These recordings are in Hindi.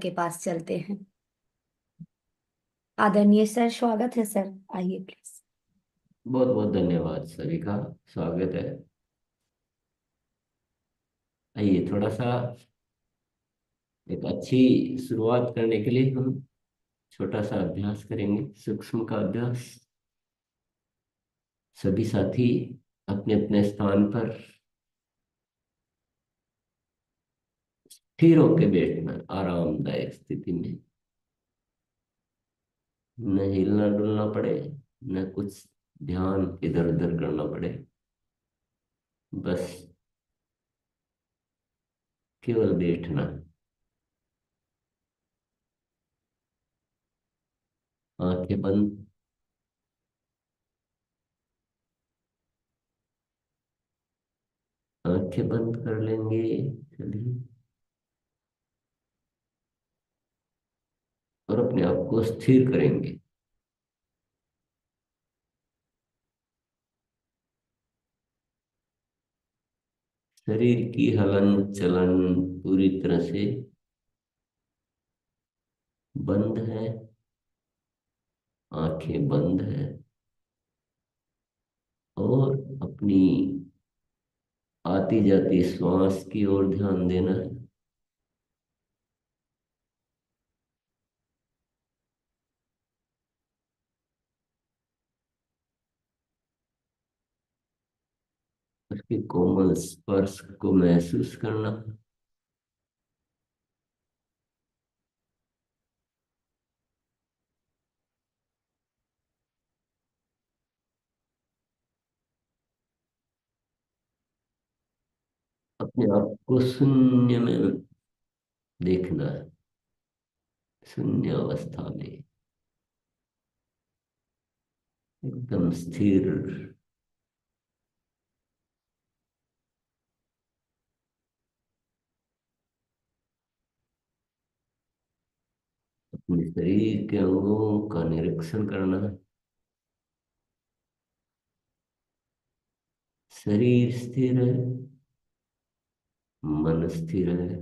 के पास चलते हैं। आदरणीय सर, स्वागत है सर। आइए प्लीज। बहुत बहुत धन्यवाद सभी का स्वागत है। आइए थोड़ा सा एक अच्छी शुरुआत करने के लिए हम छोटा सा अभ्यास करेंगे, सूक्ष्म का अभ्यास। सभी साथी अपने अपने स्थान पर स्थिर होकर बैठना, आरामदायक स्थिति में। न हिलना डुलना पड़े, न कुछ ध्यान इधर उधर करना पड़े। बस केवल बैठना। आंखें बंद। आंखें बंद कर लेंगे। चलिए, और अपने आप को स्थिर करेंगे। शरीर की हलन चलन पूरी तरह से बंद है। आंखें बंद है। और अपनी आती जाती श्वास की ओर ध्यान देना है। उसके कोमल स्पर्श को महसूस करना है। अपने आप को शून्य में देखना है, शून्य अवस्था में एकदम स्थिर। अपने शरीर के अंगों का निरीक्षण करना है। शरीर स्थिर है, मन स्थिर है।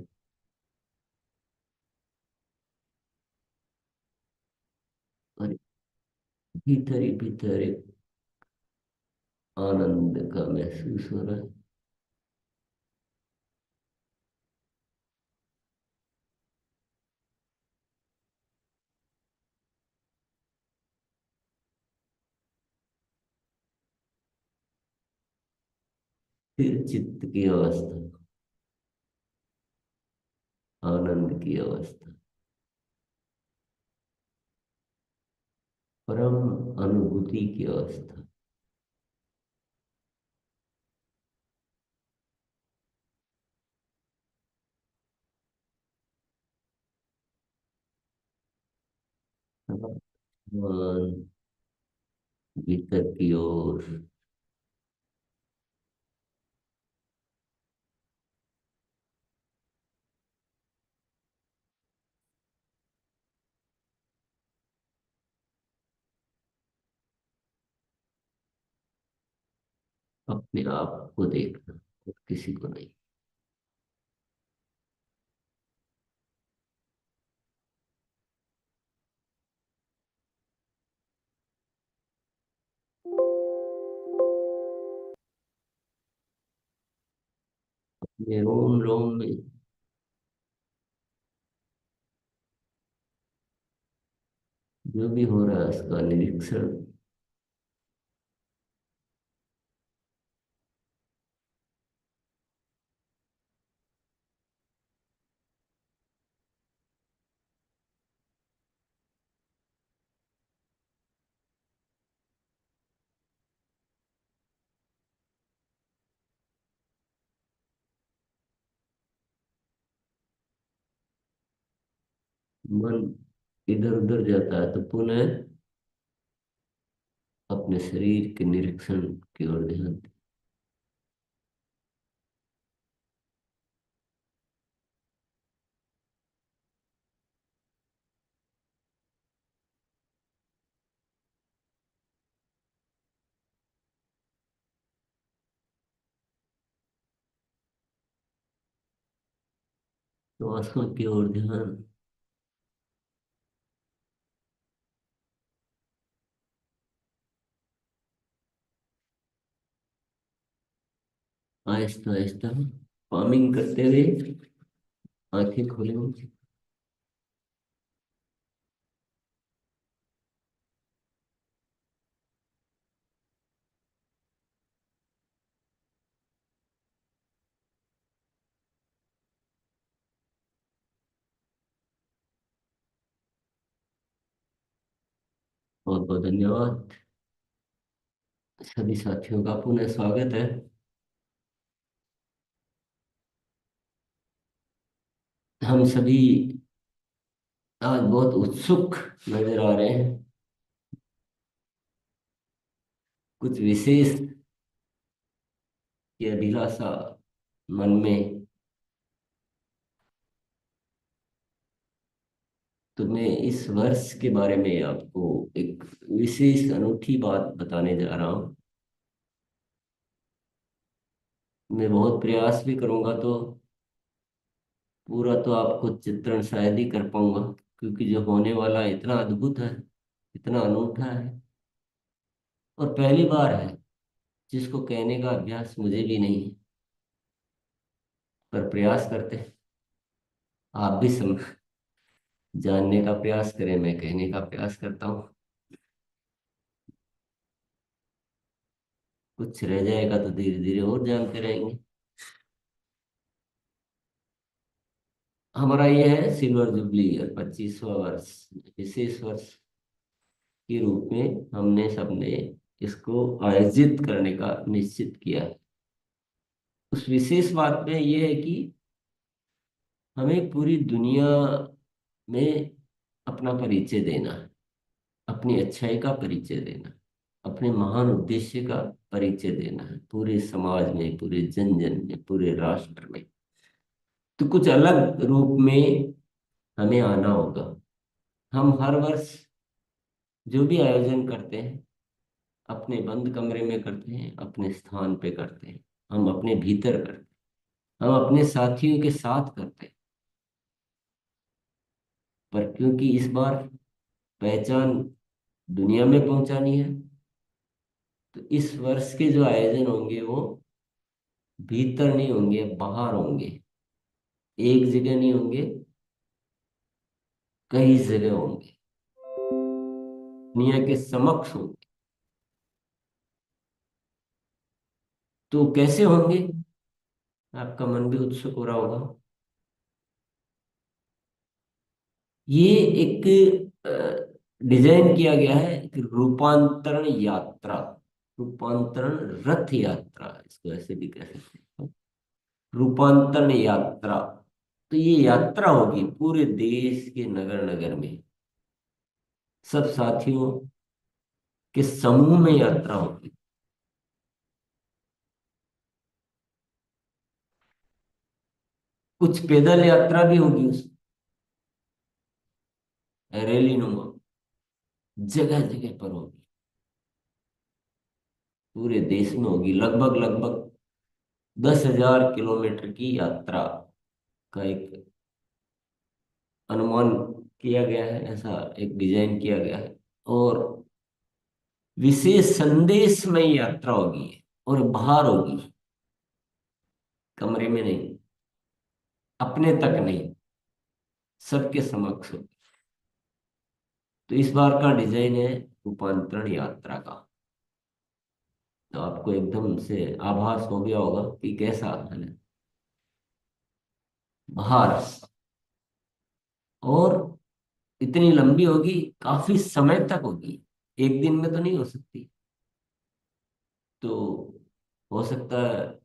और भीतर ही भीतर एक आनंद का महसूस हो रहा है। स्थिर चित्त की अवस्था, आनंद की अवस्था, परम अनुभूति की अवस्था। मन भीतर की ओर। अपने आप को देखना और किसी को नहीं। अपने रोम रोम में जो भी हो रहा है उसका निरीक्षण। मन इधर उधर जाता है तो पुनः अपने शरीर के निरीक्षण की ओर ध्यान दें। श्वासों की ओर ध्यान। आहिस्ता आहिस्ता पामिंग करते हुए आंखें खोलेंगे। बहुत बहुत धन्यवाद। सभी साथियों का पुनः स्वागत है। हम सभी आज बहुत उत्सुक नजर आ रहे हैं। कुछ विशेष की अभिलाषा मन में। तो मैं इस वर्ष के बारे में आपको एक विशेष अनूठी बात बताने जा रहा हूँ। मैं बहुत प्रयास भी करूंगा तो पूरा तो आपको चित्रण शायद ही कर पाऊंगा, क्योंकि जो होने वाला है इतना अद्भुत है, इतना अनूठा है, और पहली बार है। जिसको कहने का अभ्यास मुझे भी नहीं है, पर प्रयास करते हैं। आप भी जानने का प्रयास करें, मैं कहने का प्रयास करता हूँ। कुछ रह जाएगा तो धीरे धीरे और जानते रहेंगे। हमारा ये है सिल्वर जुबली ईयर, 25वां वर्ष। विशेष वर्ष के रूप में हमने सबने इसको आयोजित करने का निश्चित किया है। उस विशेष बात में ये है कि हमें पूरी दुनिया में अपना परिचय देना है, अपनी अच्छाई का परिचय देना है, अपने महान उद्देश्य का परिचय देना है, पूरे समाज में, पूरे जन जन में, पूरे राष्ट्र में। तो कुछ अलग रूप में हमें आना होगा। हम हर वर्ष जो भी आयोजन करते हैं अपने बंद कमरे में करते हैं, अपने स्थान पे करते हैं, हम अपने भीतर करते हैं, हम अपने साथियों के साथ करते हैं। पर क्योंकि इस बार पहचान दुनिया में पहुंचानी है, तो इस वर्ष के जो आयोजन होंगे वो भीतर नहीं होंगे, बाहर होंगे। एक जगह नहीं होंगे, कई जगह होंगे, दुनिया के समक्ष होंगे। तो कैसे होंगे, आपका मन भी उत्सुक हो रहा होगा। ये एक डिजाइन किया गया है, एक रूपांतरण यात्रा, रूपांतरण रथ यात्रा, इसको ऐसे भी कह सकते हैं, रूपांतरण यात्रा। तो ये यात्रा होगी पूरे देश के नगर नगर में, सब साथियों के समूह में यात्रा होगी। कुछ पैदल यात्रा भी होगी, उस रैली नुमा जगह जगह पर होगी, पूरे देश में होगी। लगभग लगभग 10,000 किलोमीटर की यात्रा का एक अनुमान किया गया है, ऐसा एक डिजाइन किया गया है। और विशेष संदेश में यात्रा होगी, और बाहर होगी, कमरे में नहीं, अपने तक नहीं, सबके समक्ष होगी। तो इस बार का डिजाइन है रूपांतरण यात्रा का। तो आपको एकदम से आभास हो गया होगा कि कैसा है बाहर। और इतनी लंबी होगी, काफी समय तक होगी, एक दिन में तो नहीं हो सकती। तो हो सकता है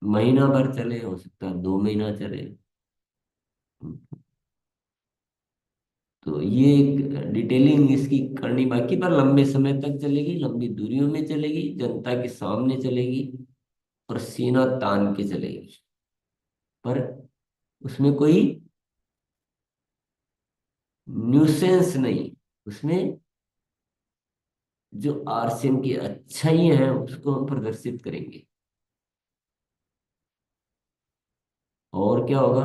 महीना भर चले, हो सकता है 2 महीना चले। तो ये एक डिटेलिंग इसकी करनी बाकी, पर लंबे समय तक चलेगी, लंबी दूरियों में चलेगी, जनता के सामने चलेगी, और सीना तान के चलेगी। पर उसमें कोई न्यूसेंस नहीं, उसमें जो आरसीएम की अच्छाइयां हैं उसको हम प्रदर्शित करेंगे। और क्या होगा,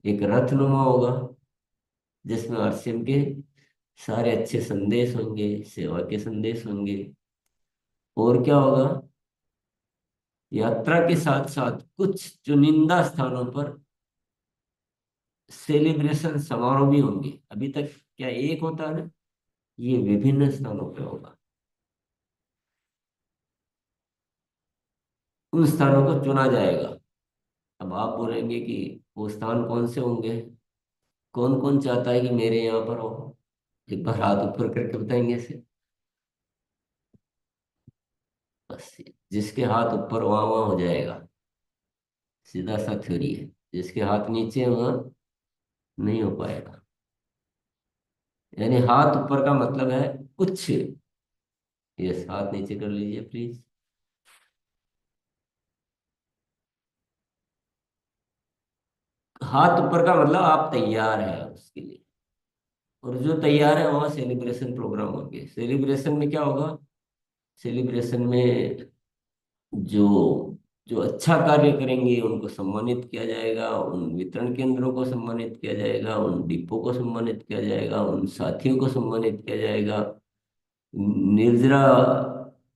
एक रथनुमा होगा जिसमें आरसीएम के सारे अच्छे संदेश होंगे, सेवा के संदेश होंगे। और क्या होगा, यात्रा के साथ साथ कुछ चुनिंदा स्थानों पर सेलिब्रेशन समारोह भी होंगे। अभी तक क्या एक होता है ना, ये विभिन्न स्थानों पे होगा। उन स्थानों को चुना जाएगा। अब आप बोलेंगे कि वो स्थान कौन से होंगे, कौन कौन चाहता है कि मेरे यहाँ पर हो? एक बार हाथ ऊपर करके बताएंगे ऐसे। बस जिसके हाथ ऊपर वहां वहां हो जाएगा, सीधा सा थ्योरी है। जिसके हाथ नीचे वहां नहीं हो पाएगा। यानी हाथ ऊपर का मतलब है कुछ। यस, हाथ नीचे कर लीजिए प्लीज। हाथ ऊपर का मतलब आप तैयार हैं उसके लिए। और जो तैयार है वहां सेलिब्रेशन प्रोग्राम होंगे। सेलिब्रेशन में क्या होगा? सेलिब्रेशन में जो जो अच्छा कार्य करेंगे उनको सम्मानित किया जाएगा, उन वितरण केंद्रों को सम्मानित किया जाएगा, उन डिपो को सम्मानित किया जाएगा, उन साथियों को सम्मानित किया जाएगा। निर्जरा,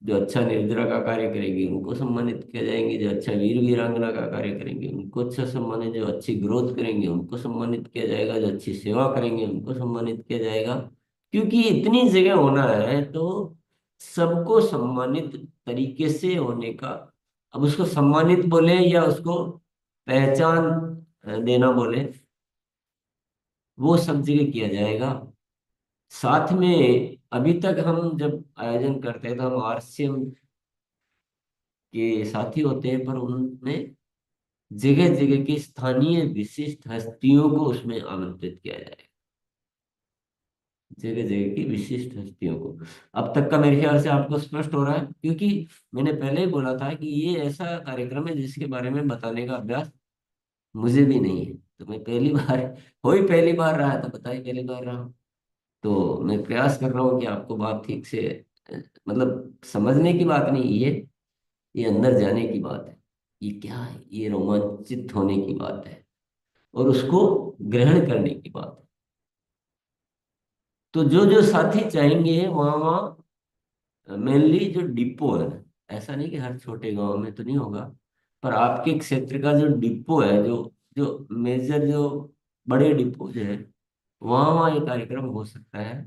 जो अच्छा निर्जरा का कार्य करेंगे उनको सम्मानित किया जाएंगे, जो अच्छा वीर वीरांगना का कार्य करेंगे उनको अच्छा सम्मानित, जो अच्छी ग्रोथ करेंगे उनको सम्मानित किया जाएगा, जो अच्छी सेवा करेंगे उनको सम्मानित किया जाएगा। क्योंकि इतनी जगह होना है तो सबको सम्मानित तरीके से होने का। अब उसको सम्मानित बोले या उसको पहचान देना बोले, वो सब जगह किया जाएगा। साथ में अभी तक हम जब आयोजन करते हैं तो हम आरसीएम के साथी होते हैं, पर उनमें जगह जगह की स्थानीय विशिष्ट हस्तियों को उसमें आमंत्रित किया जाएगा। जगह जगह की विशिष्ट हस्तियों को। अब तक का मेरे ख्याल से आपको स्पष्ट हो रहा है, क्योंकि मैंने पहले ही बोला था कि ये ऐसा कार्यक्रम है जिसके बारे में बताने का अभ्यास मुझे भी नहीं है। तो मैं पहली बार, हो ही पहली बार रहा है तो बता ही पहली बार रहा हूँ। तो मैं प्रयास कर रहा हूँ कि आपको बात ठीक से अ, मतलब समझने की बात नहीं ये अंदर जाने की बात है। ये क्या है, ये रोमांचित होने की बात है और उसको ग्रहण करने की बात है। तो जो जो साथी चाहेंगे वहाँ वहाँ मेनली जो डिपो है ना, ऐसा नहीं कि हर छोटे गांव में तो नहीं होगा, पर आपके क्षेत्र का जो डिपो है, जो जो मेजर जो बड़े डिपो जो है, वहाँ वहाँ ये कार्यक्रम हो सकता है।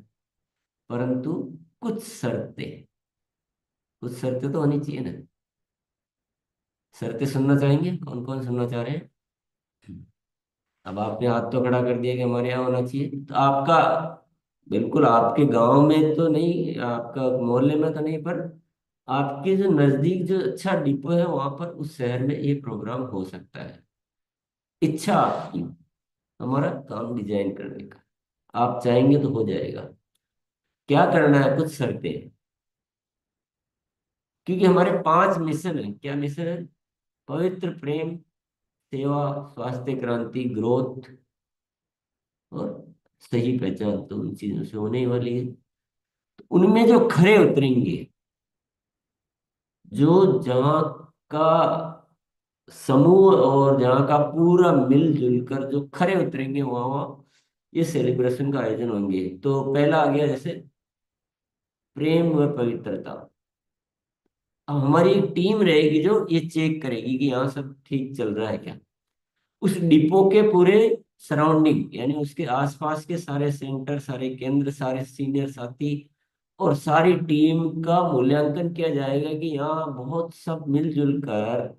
परंतु कुछ शर्तें, कुछ शर्तें तो होनी चाहिए ना। शर्तें सुनना चाहेंगे? कौन कौन सुनना चाह रहे हैं? अब आपने हाथ तो खड़ा कर दिया कि हमारे यहाँ होना चाहिए, तो आपका, बिल्कुल आपके गांव में तो नहीं, आपका मोहल्ले में तो नहीं, पर आपके जो नजदीक जो अच्छा डिपो है वहां पर, उस शहर में ये प्रोग्राम हो सकता है। इच्छा आपकी, हमारा काम डिजाइन करने का। आप चाहेंगे तो हो जाएगा। क्या करना है? कुछ शर्तें हैं। क्योंकि हमारे 5 मिशन है। क्या मिशन है? पवित्र प्रेम, सेवा, स्वास्थ्य क्रांति, ग्रोथ और सही पहचान, तो उन चीजों से होने ही वाली है। उनमें जो खरे उतरेंगे, जो जहाँ का समूह और जहाँ का पूरा मिलजुल कर जो खरे उतरेंगे, वहाँ वहाँ ये सेलिब्रेशन का आयोजन होंगे। तो पहला आ गया जैसे प्रेम व पवित्रता। अब हमारी एक टीम रहेगी जो ये चेक करेगी कि यहाँ सब ठीक चल रहा है क्या। उस डिपो के पूरे सराउंडिंग, यानी उसके आसपास के सारे सेंटर, सारे केंद्र, सारे सीनियर साथी और सारी टीम का मूल्यांकन किया जाएगा कि यहाँ बहुत सब मिलजुल कर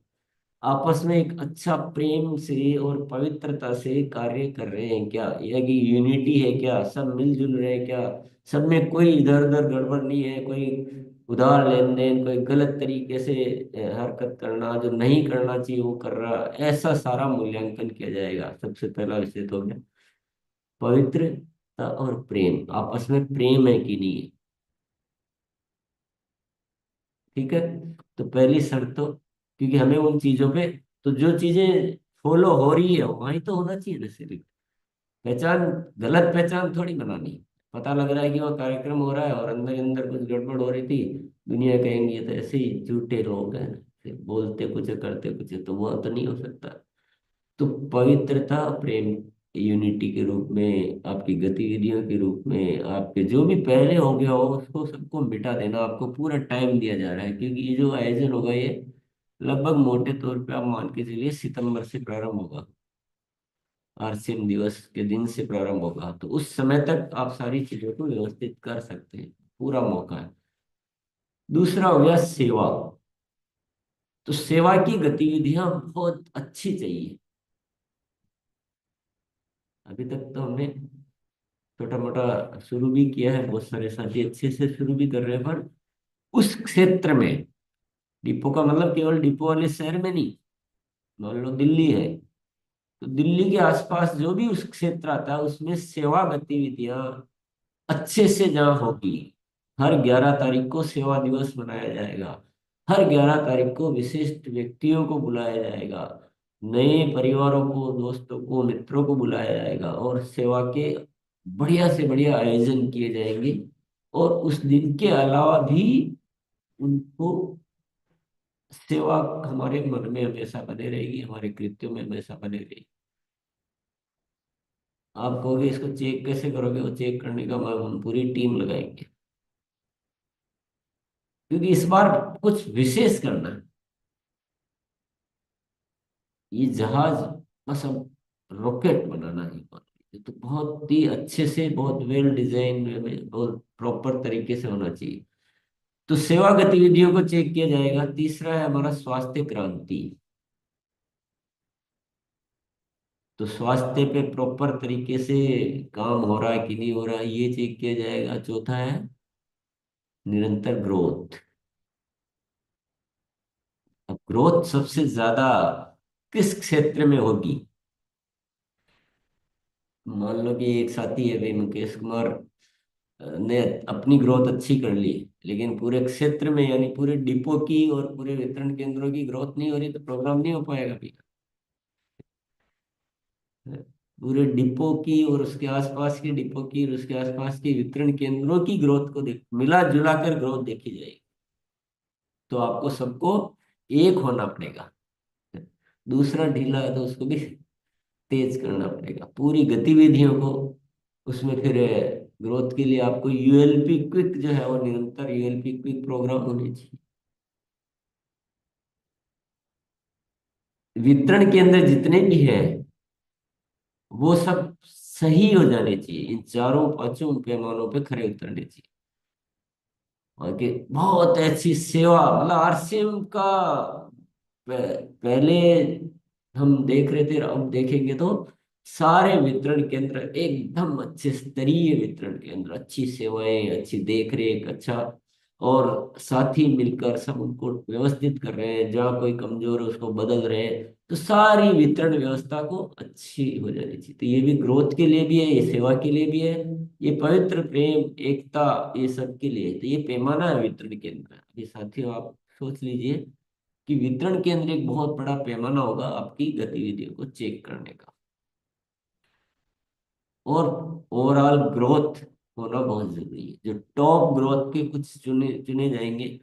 आपस में एक अच्छा प्रेम से और पवित्रता से कार्य कर रहे हैं क्या, या कि यूनिटी है क्या, सब मिलजुल रहे हैं क्या, सब में कोई इधर उधर गड़बड़ नहीं है, कोई उधार लेन देन, कोई गलत तरीके से हरकत करना जो नहीं करना चाहिए वो कर रहा, ऐसा सारा मूल्यांकन किया जाएगा। सबसे पहला विषय तो हो गया पवित्रता और प्रेम, आपस में प्रेम है कि नहीं है। ठीक है। तो पहली शर्त तो, क्योंकि हमें उन चीजों पे, तो जो चीजें फॉलो हो रही है वहीं तो होना चाहिए ना सिर्फ। पहचान, गलत पहचान थोड़ी बनानी है। पता लग रहा है कि वह कार्यक्रम हो रहा है और अंदर अंदर कुछ गड़बड़ हो रही थी, दुनिया कहेंगी ये तो ऐसे ही झूठे लोग हैं, फिर बोलते कुछ है, करते कुछ है, तो वह तो नहीं हो सकता। तो पवित्रता, प्रेम, यूनिटी के रूप में, आपकी गतिविधियों के रूप में, आपके जो भी पहले हो गया हो उसको सबको मिटा देना। आपको पूरा टाइम दिया जा रहा है, क्योंकि ये जो आयोजन होगा ये लगभग मोटे तौर पे आप मान के चलिए सितंबर से प्रारंभ होगा, आरसीएम दिवस के दिन से प्रारंभ होगा। तो उस समय तक आप सारी चीजों को व्यवस्थित कर सकते हैं, पूरा मौका है। दूसरा हो गया सेवा। तो सेवा की गतिविधियां बहुत अच्छी चाहिए। अभी तक तो हमने छोटा मोटा शुरू भी किया है, बहुत सारे साथी अच्छे से शुरू भी कर रहे हैं, पर उस क्षेत्र में, डिपो का मतलब केवल डिपो वाले शहर में नहीं, मान लो दिल्ली है, तो दिल्ली के आसपास जो भी उस क्षेत्र आता है उसमें सेवा गतिविधियां अच्छे से जहाँ होगी। हर 11 तारीख को सेवा दिवस मनाया जाएगा। हर 11 तारीख को विशिष्ट व्यक्तियों को बुलाया जाएगा, नए परिवारों को, दोस्तों को, मित्रों को बुलाया जाएगा, और सेवा के बढ़िया से बढ़िया आयोजन किए जाएंगे। और उस दिन के अलावा भी उनको सेवा हमारे मन में हमेशा बने रहेगी, हमारे कृत्यों में हमेशा बने रहेगी। आप कहोगे इसको चेक कैसे करोगे? वो चेक करने का हम पूरी टीम लगाएंगे, क्योंकि इस बार कुछ विशेष करना है। ये जहाज बस अब रॉकेट बनाना है, ये तो बहुत ही अच्छे से, बहुत वेल डिजाइन में, बहुत प्रॉपर तरीके से होना चाहिए। तो सेवा गतिविधियों को चेक किया जाएगा। तीसरा है हमारा स्वास्थ्य क्रांति। तो स्वास्थ्य पे प्रॉपर तरीके से काम हो रहा है कि नहीं हो रहा है, ये चेक किया जाएगा। चौथा है निरंतर ग्रोथ। अब ग्रोथ सबसे ज्यादा किस क्षेत्र में होगी? मान लो कि एक साथी है भाई, मुकेश कुमार, ने अपनी ग्रोथ अच्छी कर ली, लेकिन पूरे क्षेत्र में यानी पूरे डिपो की और पूरे वितरण केंद्रों की ग्रोथ नहीं हो रही, तो प्रोग्राम नहीं हो पाएगा भी। पूरे डिपो की और उसके आसपास के डिपो की और उसके आसपास के वितरण केंद्रों की ग्रोथ को देख, मिला जुला कर ग्रोथ देखी जाएगी। तो आपको सबको एक होना पड़ेगा। दूसरा ढीला है तो उसको भी तेज करना पड़ेगा, पूरी गतिविधियों को। उसमें फिर ग्रोथ के लिए आपको यूएलपी क्विक जो है, वो निरंतर यूएलपी क्विक प्रोग्राम होने चाहिए। वितरण केंद्र जितने भी हैं वो सब सही हो जाने चाहिए, इन चारों पांचों पैमानों पे खरे उतरने चाहिए। आगे बहुत अच्छी सेवा, मतलब आरसीएम का पहले हम देख रहे थे, अब देखेंगे तो सारे वितरण केंद्र एकदम अच्छे स्तरीय वितरण केंद्र, अच्छी सेवाएं, अच्छी देखरेख, अच्छा। और साथी मिलकर सब उनको व्यवस्थित कर रहे हैं, जहाँ कोई कमजोर है उसको बदल रहे हैं। तो सारी वितरण व्यवस्था को अच्छी हो जानी चाहिए। तो ये भी ग्रोथ के लिए भी है, ये सेवा के लिए भी है, ये पवित्र प्रेम, एकता, ये सब के लिए। तो ये पैमाना है वितरण केंद्र। ये साथियों आप सोच लीजिए कि वितरण केंद्र एक बहुत बड़ा पैमाना होगा आपकी गतिविधियों को चेक करने का। और ओवरऑल ग्रोथ होना बहुत जरूरी है। जो टॉप ग्रोथ के कुछ चुने चुने जाएंगे।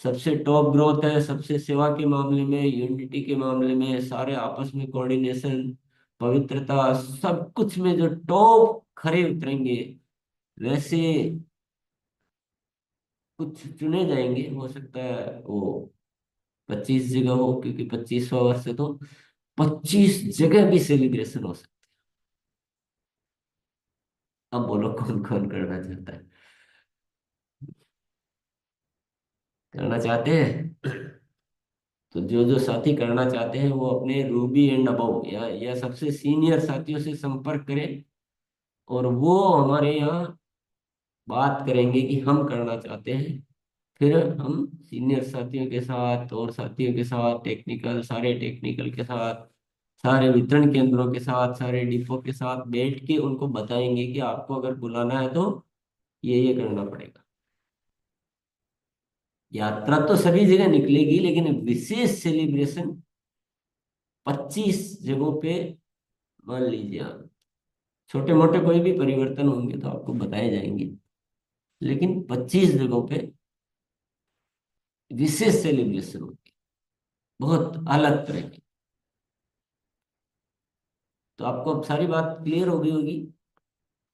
सबसे टॉप ग्रोथ है, सबसे सेवा के मामले में, यूनिटी के मामले में, सारे आपस में कोऑर्डिनेशन, पवित्रता, सब कुछ में जो टॉप खरे उतरेंगे, वैसे कुछ चुने जाएंगे। हो सकता है वो 25 जगह हो, क्योंकि 25वां वर्ष है, तो 25 जगह की सेलिब्रेशन हो सकती है। अब बोलो कौन कौन करना चाहता है? करना चाहते हैं? तो जो जो साथी करना चाहते हैं वो अपने रूबी एंड अबव या सबसे सीनियर साथियों से संपर्क करें, और वो हमारे यहाँ बात करेंगे कि हम करना चाहते हैं। फिर हम सीनियर साथियों के साथ और साथियों के साथ, टेक्निकल, सारे टेक्निकल के साथ, सारे वितरण केंद्रों के साथ, सारे डिपो के साथ बैठ के उनको बताएंगे कि आपको अगर बुलाना है तो ये करना पड़ेगा। यात्रा तो सभी जगह निकलेगी, लेकिन विशेष सेलिब्रेशन 25 जगहों पे, मान लीजिए आप, छोटे मोटे कोई भी परिवर्तन होंगे तो आपको बताए जाएंगे, लेकिन 25 जगहों पे विशेष सेलिब्रेशन होगी, बहुत अलग तरह की। तो आपको अब सारी बात क्लियर हो गई होगी।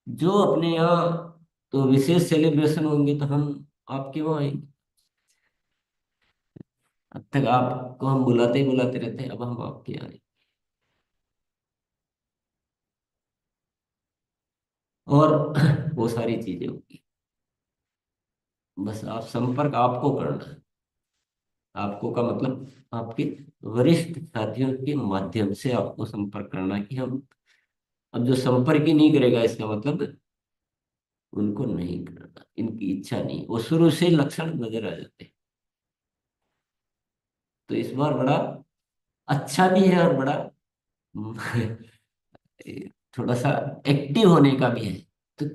जो अपने यहाँ तो विशेष सेलिब्रेशन होंगे तो हम आपके वहाँ आएंगे। अब तक आपको हम बुलाते ही बुलाते रहते हैं, अब हम आपके यहाँ आए। और वो सारी चीजें होगी। बस आप संपर्क आपको करना है। आपको का मतलब आपके वरिष्ठ साथियों के माध्यम से आपको संपर्क करना, कि हम, अब जो संपर्क ही नहीं करेगा इसका मतलब उनको नहीं करना, इनकी इच्छा नहीं, वो शुरू से लक्षण नजर आ जाते हैं। तो इस बार बड़ा अच्छा भी है और बड़ा थोड़ा सा एक्टिव होने का भी है। तो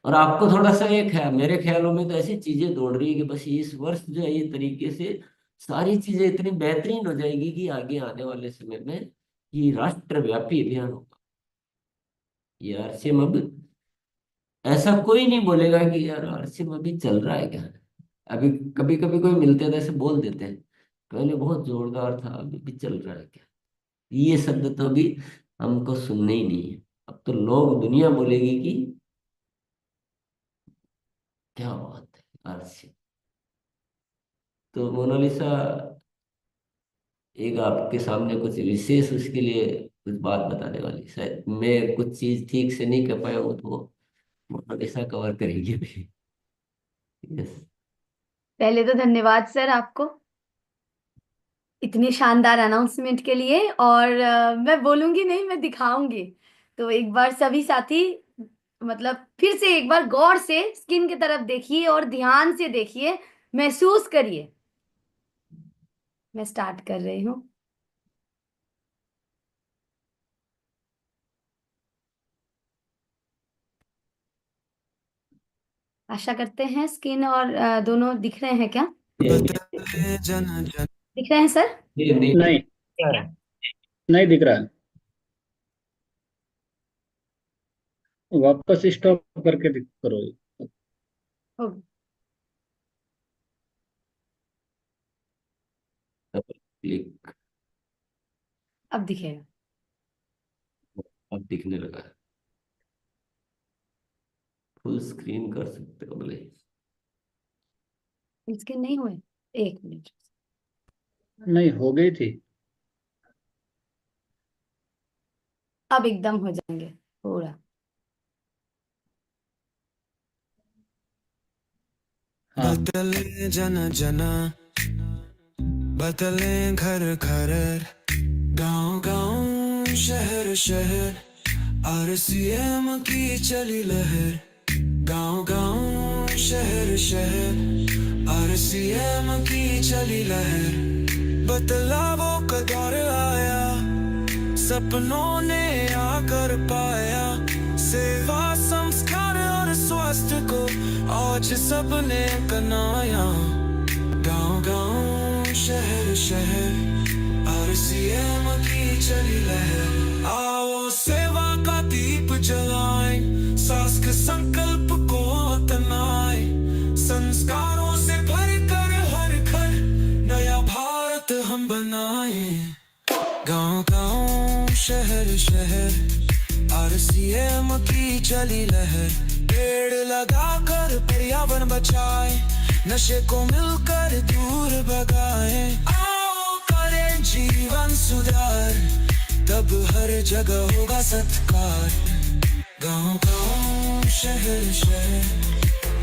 और आपको थोड़ा सा एक है, मेरे ख्यालों में तो ऐसी चीजें दौड़ रही है कि बस इस वर्ष जो है ये तरीके से सारी चीजें इतनी बेहतरीन हो जाएगी कि आगे आने वाले समय में ये राष्ट्रव्यापी अभियान होगा। ये आरसीएम अब ऐसा कोई नहीं बोलेगा कि यार आरसीएम अभी चल रहा है क्या। अभी कभी कभी कोई मिलते हैं तो ऐसे बोल देते हैं, पहले बहुत जोरदार था अभी भी चल रहा है क्या। ये शब्द तो अभी हमको सुनने ही नहीं है। अब तो लोग, दुनिया बोलेगी कि क्या बात है आरसीएम। तो मोनालिसा, एक आपके सामने कुछ विशेष उसके लिए कुछ बात बताने वाली, शायद मैं कुछ चीज ठीक से नहीं कर पाया हूँ, तो वो मोनालिसा कवर करेगी अभी। यस। पहले तो धन्यवाद सर आपको इतनी शानदार अनाउंसमेंट के लिए। और मैं बोलूंगी नहीं, मैं दिखाऊंगी। तो एक बार सभी साथी, मतलब फिर से एक बार गौर से स्किन की तरफ देखिए और ध्यान से देखिए, महसूस करिए। मैं स्टार्ट कर रही हूँ। आशा करते हैं स्किन और दोनों दिख रहे हैं क्या? दिख रहे हैं सर? नहीं, नहीं दिख रहा है। वापस स्टॉप करके करो। ओ, क्लिक। अब दिखेगा। अब दिखने लगा है। फुल स्क्रीन कर सकते हो भले। स्किन नहीं हुए? एक मिनट। नहीं, हो गई थी। अब एकदम हो जाएंगे पूरा। हाँ, बदले जन जन, बदले घर घर, गांव गांव शहर शहर, आरसीएम की चली लहर। गांव गांव शहर शहर, आरसीएम की चली लहर। बदलावों का दौर आया, सपनों ने आकर पाया। सेवा, संस्कार और स्वास्थ्य को आज सबने अपनाया। गांव गांव शहर शहर, आरसीएम की चली लहर। आओ सेवा का दीप जलाएं, सास के संकल्प को अपनाएं। संस्कारों से भरकर हर घर नया भारत हम बनाएं। गांव गांव शहर शहर, आरसीएम की चली लहर। पेड़ लगाकर पर्यावरण बचाए, नशे को मिलकर दूर भगाए। आओ करें जीवन सुधार, तब हर जगह होगा सत्कार। गांव गांव शहर शहर,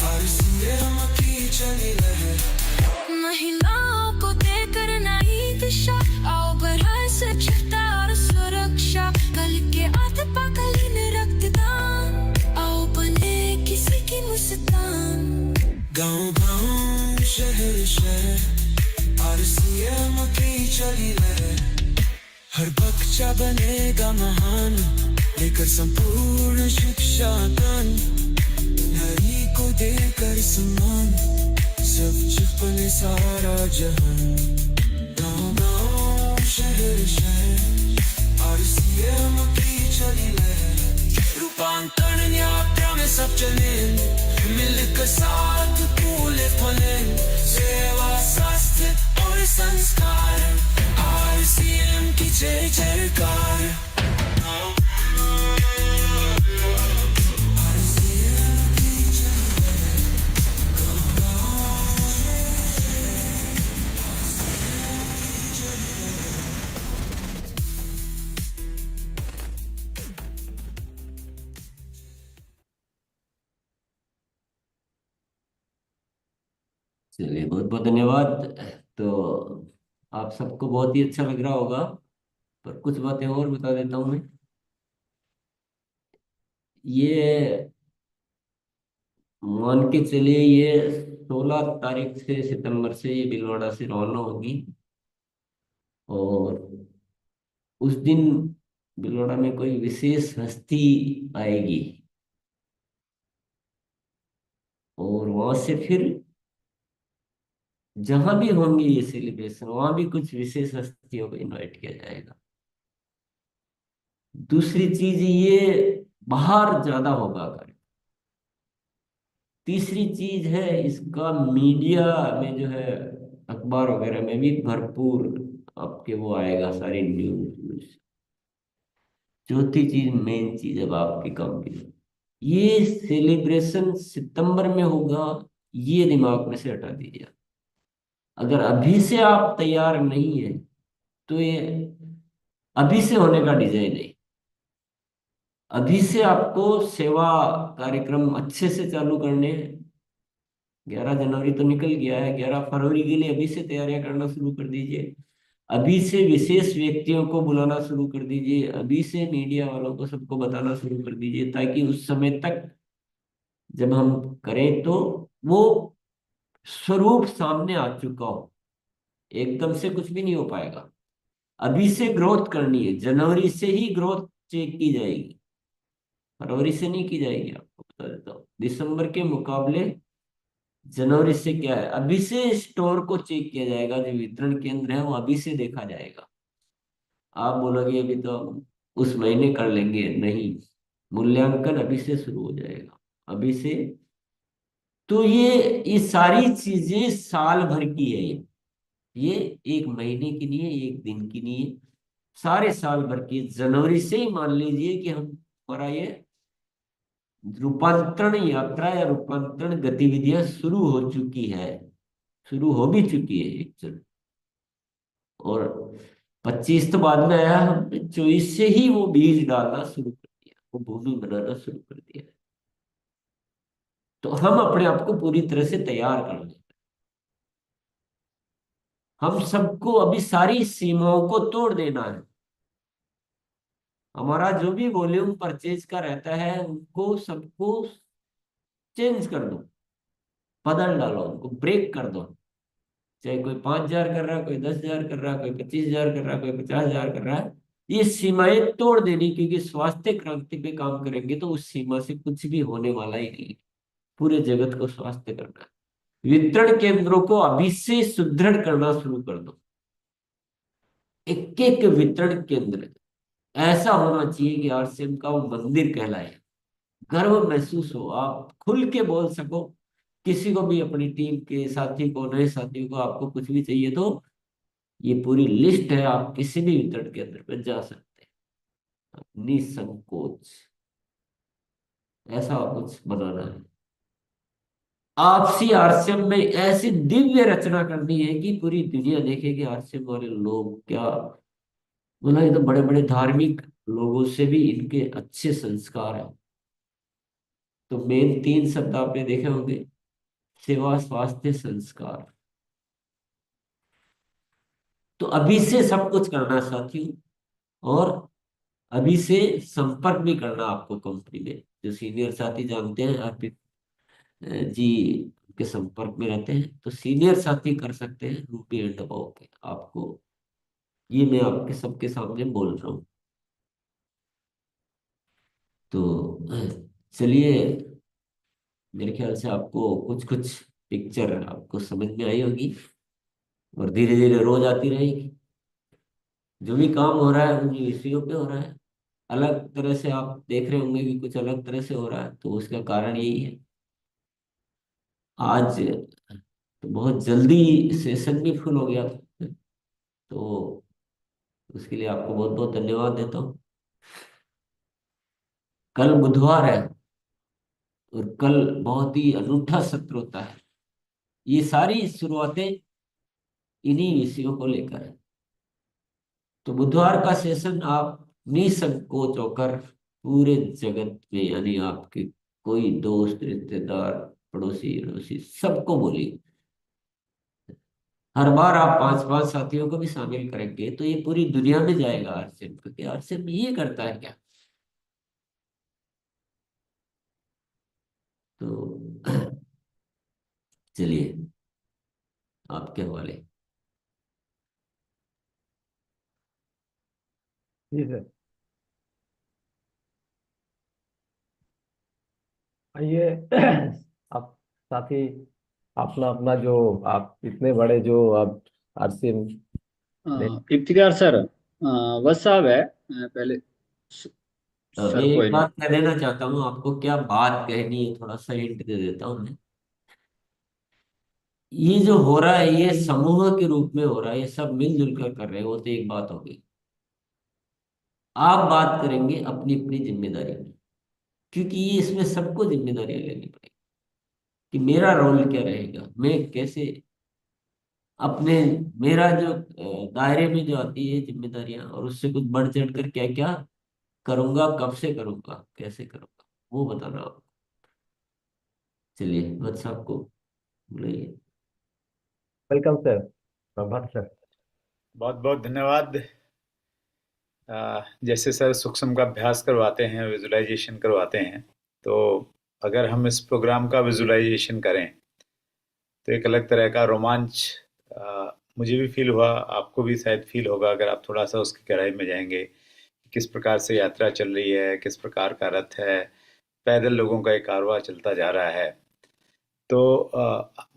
आरसीएम की चली लहर। महिलाओं को देकर नई दिशा, आओ बढ़ाए स्वच्छता और सुरक्षा। कल के आत्मकालीन रक्तदान, आओ बने किसी की मुस्कान। गांव गांव शहर शहर, आरसीएम की चली लहर। हर बच्चा बनेगा महान, लेकर संपूर्ण शिक्षा दान। नारी को देकर सम्मान, सब छुपने सारा जहान। गांव गांव शहर शहर, आरसीएम की चली लहर। रूपांतरण यात्रा में सब चले, मिलकर साथ फूले फले। सेवा, स्वास्थ्य और संस्कार, आरसीएम की जय जयकार। चलिए, बहुत बहुत धन्यवाद। तो आप सबको बहुत ही अच्छा लग रहा होगा, पर कुछ बातें और बता देता हूँ मैं। ये मान के चलिए, ये 16 तारीख से सितंबर से ये भीलवाड़ा से रवाना होगी। और उस दिन भीलवाड़ा में कोई विशेष हस्ती आएगी, और वहां से फिर जहां भी होंगे ये सेलिब्रेशन, वहां भी कुछ विशेष हस्तियों को इनवाइट किया जाएगा। दूसरी चीज, ये बाहर ज्यादा होगा कार्य। तीसरी चीज है, इसका मीडिया में जो है, अखबार वगैरह में भी भरपूर आपके वो आएगा, सारी न्यूज। चौथी चीज, मेन चीज अब आपके काम की, ये सेलिब्रेशन सितंबर में होगा, ये दिमाग में से हटा दीजिए। अगर अभी से आप तैयार नहीं है, तो ये अभी से होने का डिजाइन है। अभी से आपको सेवा कार्यक्रम अच्छे से चालू करने हैं। 11 जनवरी तो निकल गया है, 11 फरवरी के लिए अभी से तैयारियां करना शुरू कर दीजिए। अभी से विशेष व्यक्तियों को बुलाना शुरू कर दीजिए। अभी से मीडिया वालों को सबको बताना शुरू कर दीजिए, ताकि उस समय तक जब हम करें तो वो स्वरूप सामने आ चुका हो। एकदम से कुछ भी नहीं हो पाएगा। अभी से ग्रोथ करनी है, जनवरी से ही ग्रोथ चेक की जाएगी, फरवरी से नहीं की जाएगी। आपको बता देता हूँ, दिसंबर के मुकाबले जनवरी से क्या है, अभी से स्टोर को चेक किया जाएगा। जो वितरण केंद्र है वो अभी से देखा जाएगा। आप बोलोगे अभी तो हम उस महीने कर लेंगे, नहीं, मूल्यांकन अभी से शुरू हो जाएगा, अभी से। तो ये सारी चीजें साल भर की है। ये एक महीने की नहीं है, एक दिन की नहीं है, सारे साल भर की। जनवरी से ही मान लीजिए कि हम, हमारा ये रूपांतरण यात्रा या रूपांतरण गतिविधियां शुरू हो चुकी है, शुरू हो भी चुकी है एक्चुअली। और 25 तो बाद में आया, हमने 24 से ही वो बीज डालना शुरू कर दिया, वो भूमि बनाना शुरू कर दिया। तो हम अपने आप को पूरी तरह से तैयार कर लें। हम सबको अभी सारी सीमाओं को तोड़ देना है। हमारा जो भी वॉल्यूम परचेज का रहता है, उनको सबको चेंज कर दो, बदल डालो, उनको ब्रेक कर दो। चाहे कोई 5,000 कर रहा है, कोई 10,000 कर रहा है, कोई 25,000 कर रहा है, कोई 50,000 कर रहा है। ये सीमाएं तोड़ देनी, क्योंकि स्वास्थ्य क्रांति पे काम करेंगे तो उस सीमा से कुछ भी होने वाला ही नहीं। पूरे जगत को स्वास्थ्य करना है। वितरण केंद्रों को अभी से सुदृढ़ करना शुरू कर दो। एक एक वितरण केंद्र ऐसा होना चाहिए कि आरसीएम का वो मंदिर कहलाए, गर्व महसूस हो, आप खुल के बोल सको। किसी को भी, अपनी टीम के साथी को, नए साथियों को, आपको कुछ भी चाहिए तो ये पूरी लिस्ट है, आप किसी भी वितरण केंद्र पे जा सकते हैं निसंकोच। ऐसा कुछ बनाना है। आपसी आरसीएम में ऐसी दिव्य रचना करनी है कि पूरी दुनिया देखे कि आरसीएम वाले लोग क्या, मतलब ये तो बड़े बड़े धार्मिक लोगों से भी इनके अच्छे संस्कार हैं। तो मेन 3 शब्द आपने देखे होंगे, सेवा, स्वास्थ्य, संस्कार। तो अभी से सब कुछ करना साथियों। और अभी से संपर्क भी करना आपको कंपनी में। जो सीनियर साथी जानते हैं, अर्पित जी के संपर्क में रहते हैं, तो सीनियर साथी कर सकते हैं रूपी एंड अबाउ पे आपको। ये मैं आपके सबके सामने बोल रहा हूँ। तो चलिए, मेरे ख्याल से आपको कुछ कुछ पिक्चर आपको समझ में आई होगी, और धीरे धीरे रोज आती रहेगी। जो भी काम हो रहा है उन विषयों पे हो रहा है। अलग तरह से आप देख रहे होंगे कि कुछ अलग तरह से हो रहा है, तो उसका कारण यही है। आज तो बहुत जल्दी सेशन भी फुल हो गया था, तो उसके लिए आपको बहुत बहुत धन्यवाद देता हूँ। कल बुधवार है, और कल बहुत ही अनूठा सत्र होता है। ये सारी शुरुआतें इन्हीं विषयों को लेकर है। तो बुधवार का सेशन आप निसंकोच होकर पूरे जगत में, यानी आपके कोई दोस्त, रिश्तेदार, पड़ोसी अड़ोसी, सबको बोलिए हर बार आप पांच पांच साथियों को भी शामिल करेंगे तो ये पूरी दुनिया में जाएगा आरसीएम, क्योंकि आरसीएम ये करता है क्या। तो चलिए, आपके हवाले। जी सर। आइए आप साथी, अपना अपना जो आप इतने बड़े जो आप आरसीएम ने। इफ्तिकार सर, बस साहब है पहले मैं सर को एक इन। बात कह देना चाहता हूँ आपको, क्या बात कहनी है, थोड़ा सा हिंट दे देता हूँ मैं। ये जो हो रहा है ये समूह के रूप में हो रहा है, ये सब मिलजुल कर रहे हैं, वो तो एक बात हो गई। आप बात करेंगे अपनी अपनी जिम्मेदारी में, क्योंकि ये इसमें सबको जिम्मेदारियां लेनी पड़ेगी कि मेरा रोल क्या रहेगा, मैं कैसे अपने, मेरा जो दायरे में जो आती है जिम्मेदारियां, और उससे कुछ बढ़ चढ़ कर क्या क्या करूंगा, कब से करूंगा, कैसे करूंगा, वो बताना होगा। चलिए वत्स साहब को बुलाइए। वेलकम सर, प्रभात सर। बहुत बहुत धन्यवाद। जैसे सर सूक्ष्म का अभ्यास करवाते हैं, विजुलाइजेशन करवाते हैं, तो अगर हम इस प्रोग्राम का विजुलाइजेशन करें तो एक अलग तरह का रोमांच मुझे भी फील हुआ, आपको भी शायद फील होगा अगर आप थोड़ा सा उसकी गहराई में जाएंगे। किस प्रकार से यात्रा चल रही है, किस प्रकार का रथ है, पैदल लोगों का एक कारवां चलता जा रहा है। तो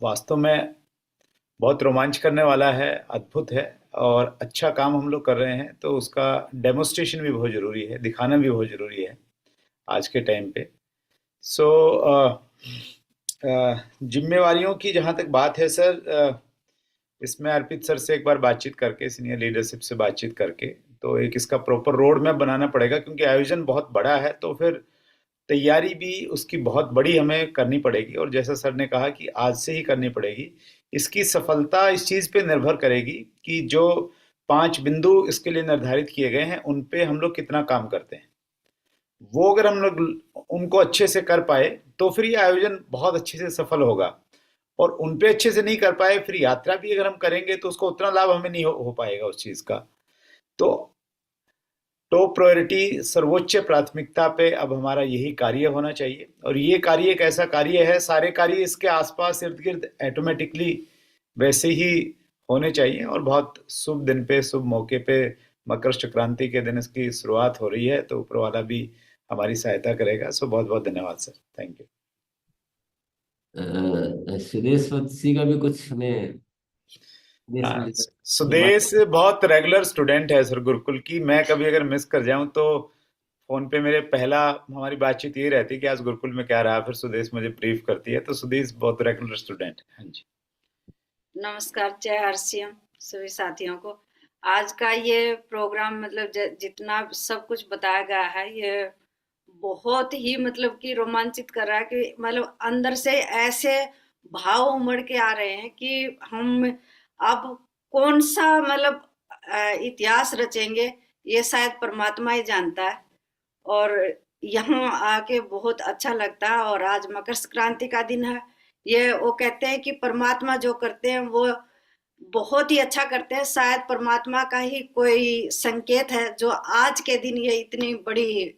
वास्तव में बहुत रोमांच करने वाला है, अद्भुत है, और अच्छा काम हम लोग कर रहे हैं, तो उसका डेमोस्ट्रेशन भी बहुत ज़रूरी है, दिखाना भी बहुत ज़रूरी है आज के टाइम पे। सो जिम्मेवारियों की जहाँ तक बात है सर, इसमें अर्पित सर से एक बार बातचीत करके, सीनियर लीडरशिप से बातचीत करके, तो एक इसका प्रॉपर रोड मैप बनाना पड़ेगा, क्योंकि आयोजन बहुत बड़ा है, तो फिर तैयारी भी उसकी बहुत बड़ी हमें करनी पड़ेगी, और जैसा सर ने कहा कि आज से ही करनी पड़ेगी। इसकी सफलता इस चीज़ पे निर्भर करेगी कि जो 5 बिंदु इसके लिए निर्धारित किए गए हैं उन पे हम लोग कितना काम करते हैं। वो अगर हम लोग उनको अच्छे से कर पाए तो फिर ये आयोजन बहुत अच्छे से सफल होगा, और उन पे अच्छे से नहीं कर पाए फिर यात्रा भी अगर हम करेंगे तो उसको उतना लाभ हमें नहीं हो पाएगा उस चीज़ का। तो टॉप प्रायोरिटी, सर्वोच्च प्राथमिकता पे अब हमारा यही कार्य होना चाहिए, और ये कार्य एक ऐसा कार्य है, सारे कार्य इसके आसपास इर्द गिर्द ऑटोमेटिकली वैसे ही होने चाहिए। और बहुत शुभ दिन पे, शुभ मौके पे, मकर संक्रांति के दिन इसकी शुरुआत हो रही है, तो ऊपर वाला भी हमारी सहायता करेगा। सो बहुत बहुत धन्यवाद सर, थैंक यू। सुदेश वत्सी का भी कुछ हमें देश में सुदेश बहुत रेगुलर स्टूडेंट है सर गुरुकुल की। मैं कभी अगर मिस कर जाऊं तो फोन पे मेरे पहला हमारी बातचीत ये रहती है कि आज गुरुकुल में क्या रहा, फिर सुदेश मुझे ब्रीफ करती है। तो सुदेश बहुत रेगुलर स्टूडेंट है। हाँ जी, नमस्कार, जय आरसीएम सभी साथियों को। आज का ये प्रोग्राम मतलब जितना सब कुछ बताया गया है, ये बहुत ही मतलब कि रोमांचित कर रहा है कि मतलब अंदर से ऐसे भाव उमड़ के आ रहे हैं कि हम अब कौन सा मतलब इतिहास रचेंगे, ये शायद परमात्मा ही जानता है। और यहाँ आके बहुत अच्छा लगता है। और आज मकर संक्रांति का दिन है। ये वो कहते हैं कि परमात्मा जो करते हैं वो बहुत ही अच्छा करते हैं। शायद परमात्मा का ही कोई संकेत है जो आज के दिन ये इतनी बड़ी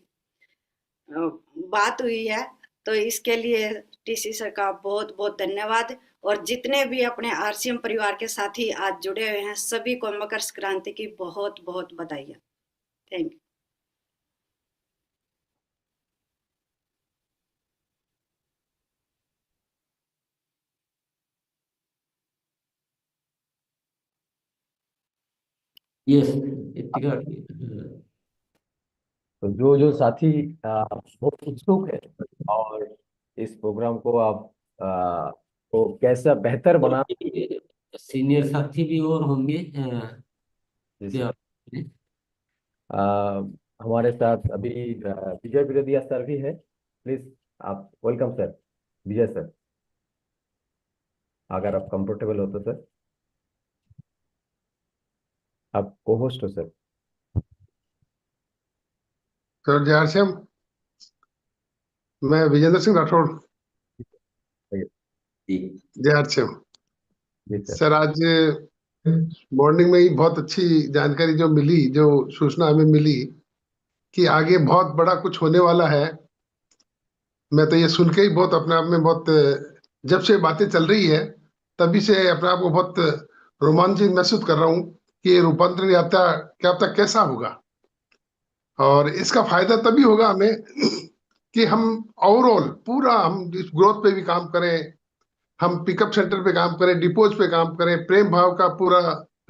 बात हुई है। तो इसके लिए टीसी सर का बहुत बहुत धन्यवाद। और जितने भी अपने आरसीएम परिवार के साथी आज जुड़े हुए हैं, सभी को मकर संक्रांति की बहुत बहुत बधाई। Thank you. यस, इफ्तिकार। तो जो जो साथी बहुत उत्सुक है और इस प्रोग्राम को आप को कैसा बेहतर बना। सीनियर साथी भी और होंगे जी क्या? सर। हमारे साथ अभी विजय बिरदिया सर भी है। प्लीज आप वेलकम सर, विजय सर, अगर आप कंफर्टेबल हो तो सर। आप को होस्ट हो सर। सर जय श्याम, मैं विजेंद्र सिंह राठौड़। जी। जय श्याम। जी सर। सर आज मॉर्निंग में ही बहुत अच्छी जानकारी जो मिली, जो सूचना हमें मिली कि आगे बहुत बड़ा कुछ होने वाला है। मैं तो ये सुन के ही बहुत अपने आप में बहुत, जब से बातें चल रही है तभी से अपने आप को बहुत रोमांचित महसूस कर रहा हूँ कि ये रूपांतरण यात्रा क्या पता कैसा होगा। और इसका फायदा तभी होगा हमें कि हम ओवरऑल पूरा हम इस ग्रोथ पे भी काम करें, हम पिकअप सेंटर पे काम करें, डिपोज पे काम करें, प्रेम भाव का पूरा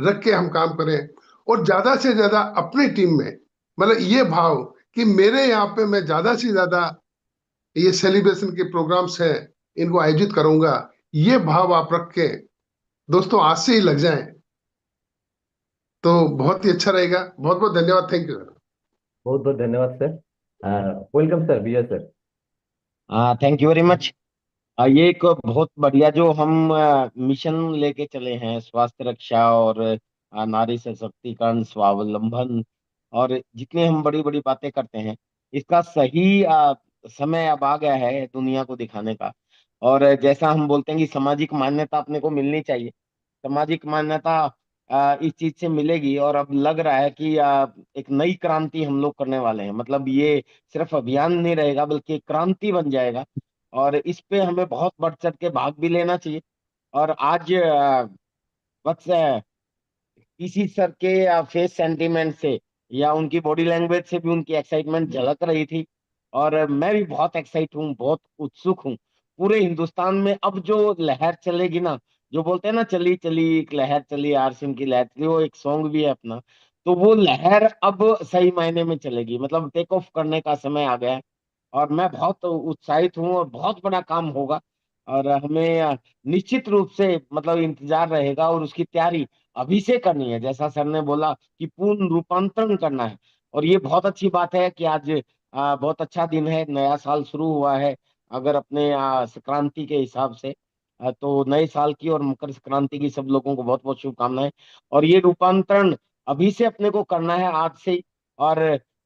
रख के हम काम करें, और ज्यादा से ज्यादा अपनी टीम में, मतलब ये भाव कि मेरे यहाँ पे मैं ज्यादा से ज्यादा ये सेलिब्रेशन के प्रोग्राम्स हैं इनको आयोजित करूंगा, ये भाव आप रख के दोस्तों आज से ही लग जाएं तो बहुत ही अच्छा रहेगा। बहुत बहुत धन्यवाद, थैंक यू। बहुत बहुत धन्यवाद sir. Welcome sir, Vijay sir. Thank you very much. ये एक बहुत बढ़िया जो हम मिशन लेके चले हैं, स्वास्थ्य रक्षा और नारी सशक्तिकरण, स्वावलंबन, और जितने हम बड़ी बड़ी बातें करते हैं, इसका सही समय अब आ गया है दुनिया को दिखाने का। और जैसा हम बोलते हैं कि सामाजिक मान्यता अपने को मिलनी चाहिए, सामाजिक मान्यता इस चीज से मिलेगी। और अब लग रहा है कि एक नई क्रांति हम लोग करने वाले हैं। मतलब ये सिर्फ अभियान नहीं रहेगा बल्कि एक क्रांति बन जाएगा, और इस पे हमें बहुत बढ़ चढ़ के भाग भी लेना चाहिए। और आज बस इसी सर के फेस सेंटीमेंट से या उनकी बॉडी लैंग्वेज से भी उनकी एक्साइटमेंट झलक रही थी। और मैं भी बहुत एक्साइट हूँ, बहुत उत्सुक हूँ। पूरे हिंदुस्तान में अब जो लहर चलेगी ना, जो बोलते हैं ना, चली चली एक लहर चली, आरसीएम की लहर चली, वो एक सॉन्ग भी है अपना। तो वो लहर अब सही मायने में चलेगी, मतलब टेक ऑफ करने का समय आ गया है। और मैं बहुत उत्साहित हूँ, और बहुत बड़ा काम होगा। और हमें निश्चित रूप से मतलब इंतजार रहेगा, और उसकी तैयारी अभी से करनी है। जैसा सर ने बोला कि पूर्ण रूपांतरण करना है। और ये बहुत अच्छी बात है कि आज बहुत अच्छा दिन है, नया साल शुरू हुआ है। अगर अपने संक्रांति के हिसाब से तो नए साल की और मकर संक्रांति की सब लोगों को बहुत बहुत शुभकामनाएं। और ये रूपांतरण अभी से अपने को करना है, आज से ही। और